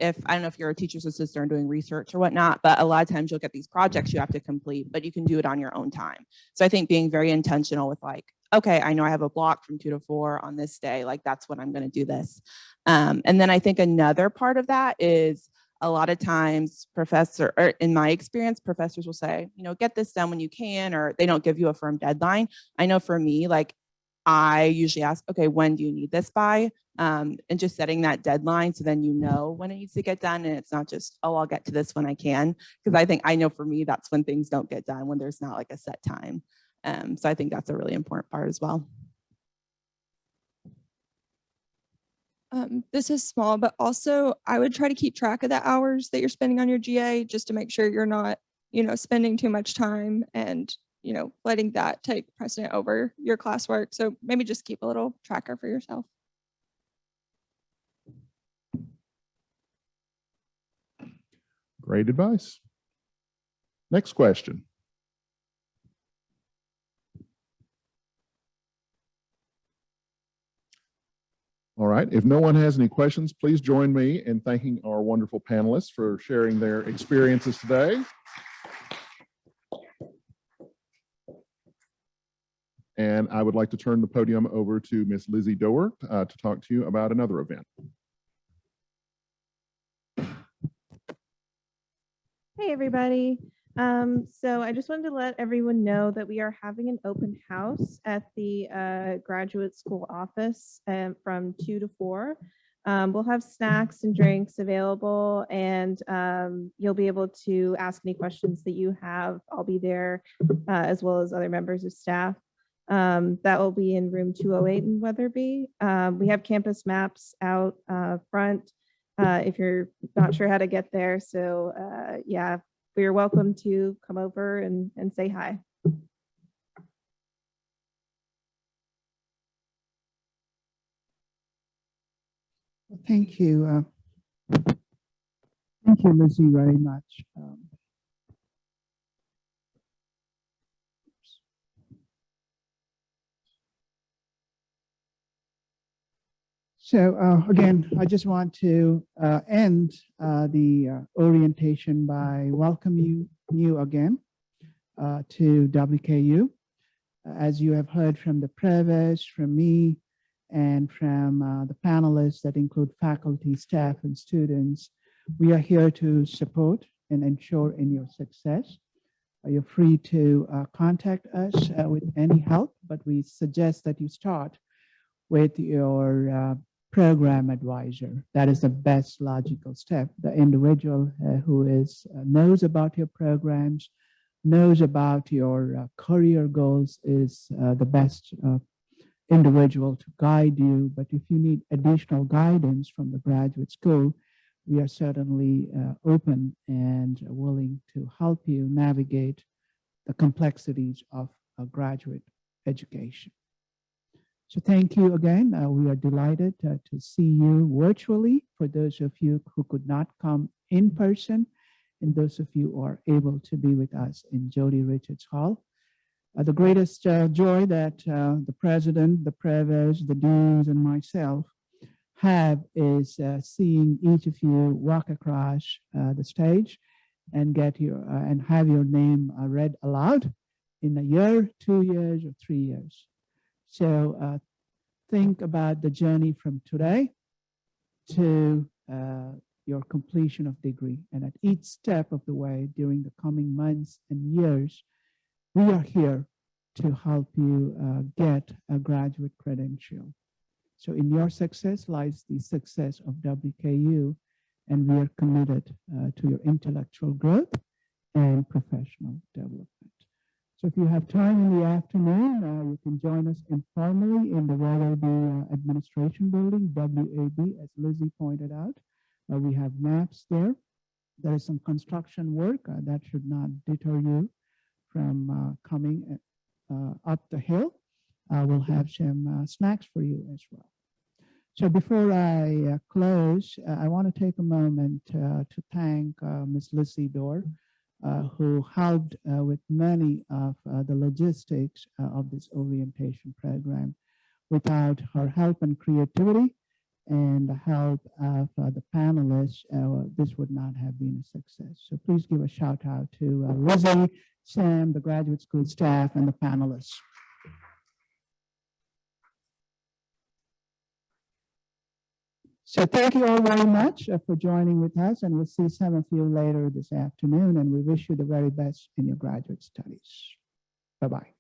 don't know if you're a teacher's assistant or doing research or whatnot, but a lot of times you'll get these projects you have to complete, but you can do it on your own time. So I think being very intentional with like, okay, I know I have a block from 2 to 4 on this day, like that's when I'm going to do this. And then I think another part of that is a lot of times or in my experience, professors will say, get this done when you can, or they don't give you a firm deadline. I know for me, like I usually ask, okay, when do you need this by? And just setting that deadline so then you know when it needs to get done, and it's not just, oh, I'll get to this when I can. Because I know for me, that's when things don't get done, when there's not like a set time. So I think that's a really important part as well. This is small, but also I would try to keep track of the hours that you're spending on your GA just to make sure you're not, spending too much time and, letting that take precedent over your classwork. So maybe just keep a little tracker for yourself. Great advice. Next question. All right, if no one has any questions, please join me in thanking our wonderful panelists for sharing their experiences today. And I would like to turn the podium over to Ms. Lizzie Doer to talk to you about another event. Hey, everybody. So I just wanted to let everyone know that we are having an open house at the graduate school office from 2 to 4. We'll have snacks and drinks available, and you'll be able to ask any questions that you have. I'll be there as well as other members of staff. That will be in room 208 in Weatherby. We have campus maps out front if you're not sure how to get there. So yeah, you're welcome to come over and say hi. Thank you. Thank you, Lizzie, very much. So again, I just want to end the orientation by welcoming you again to WKU. As you have heard from the provost, from me, and from the panelists that include faculty, staff, and students, we are here to support and ensure in your success. You're free to contact us with any help, but we suggest that you start with your program advisor. That is the best logical step. The individual who knows about your programs, knows about your career goals is the best individual to guide you. But if you need additional guidance from the graduate school, we are certainly open and willing to help you navigate the complexities of a graduate education. So thank you again. We are delighted to see you virtually for those of you who could not come in person, and those of you who are able to be with us in Jody Richards Hall. The greatest joy that the president, the provost, the deans, and myself have is seeing each of you walk across the stage and get your and have your name read aloud in a year, 2 years, or 3 years. So think about the journey from today to your completion of degree. And at each step of the way during the coming months and years, we are here to help you get a graduate credential. So in your success lies the success of WKU, and we are committed to your intellectual growth and professional development. So if you have time in the afternoon, you can join us informally in the WKU Administration Building, WAB, as Lizzie pointed out. We have maps there. There is some construction work that should not deter you from coming up the hill. We'll have some snacks for you as well. So before I close, I want to take a moment to thank Ms. Lizzie Dorr, who helped with many of the logistics of this orientation program. Without her help and creativity and the help of the panelists, this would not have been a success. So please give a shout out to Lizzie, Sam, the graduate school staff, and the panelists. So thank you all very much for joining with us, and we'll see some of you later this afternoon, and we wish you the very best in your graduate studies. Bye-bye.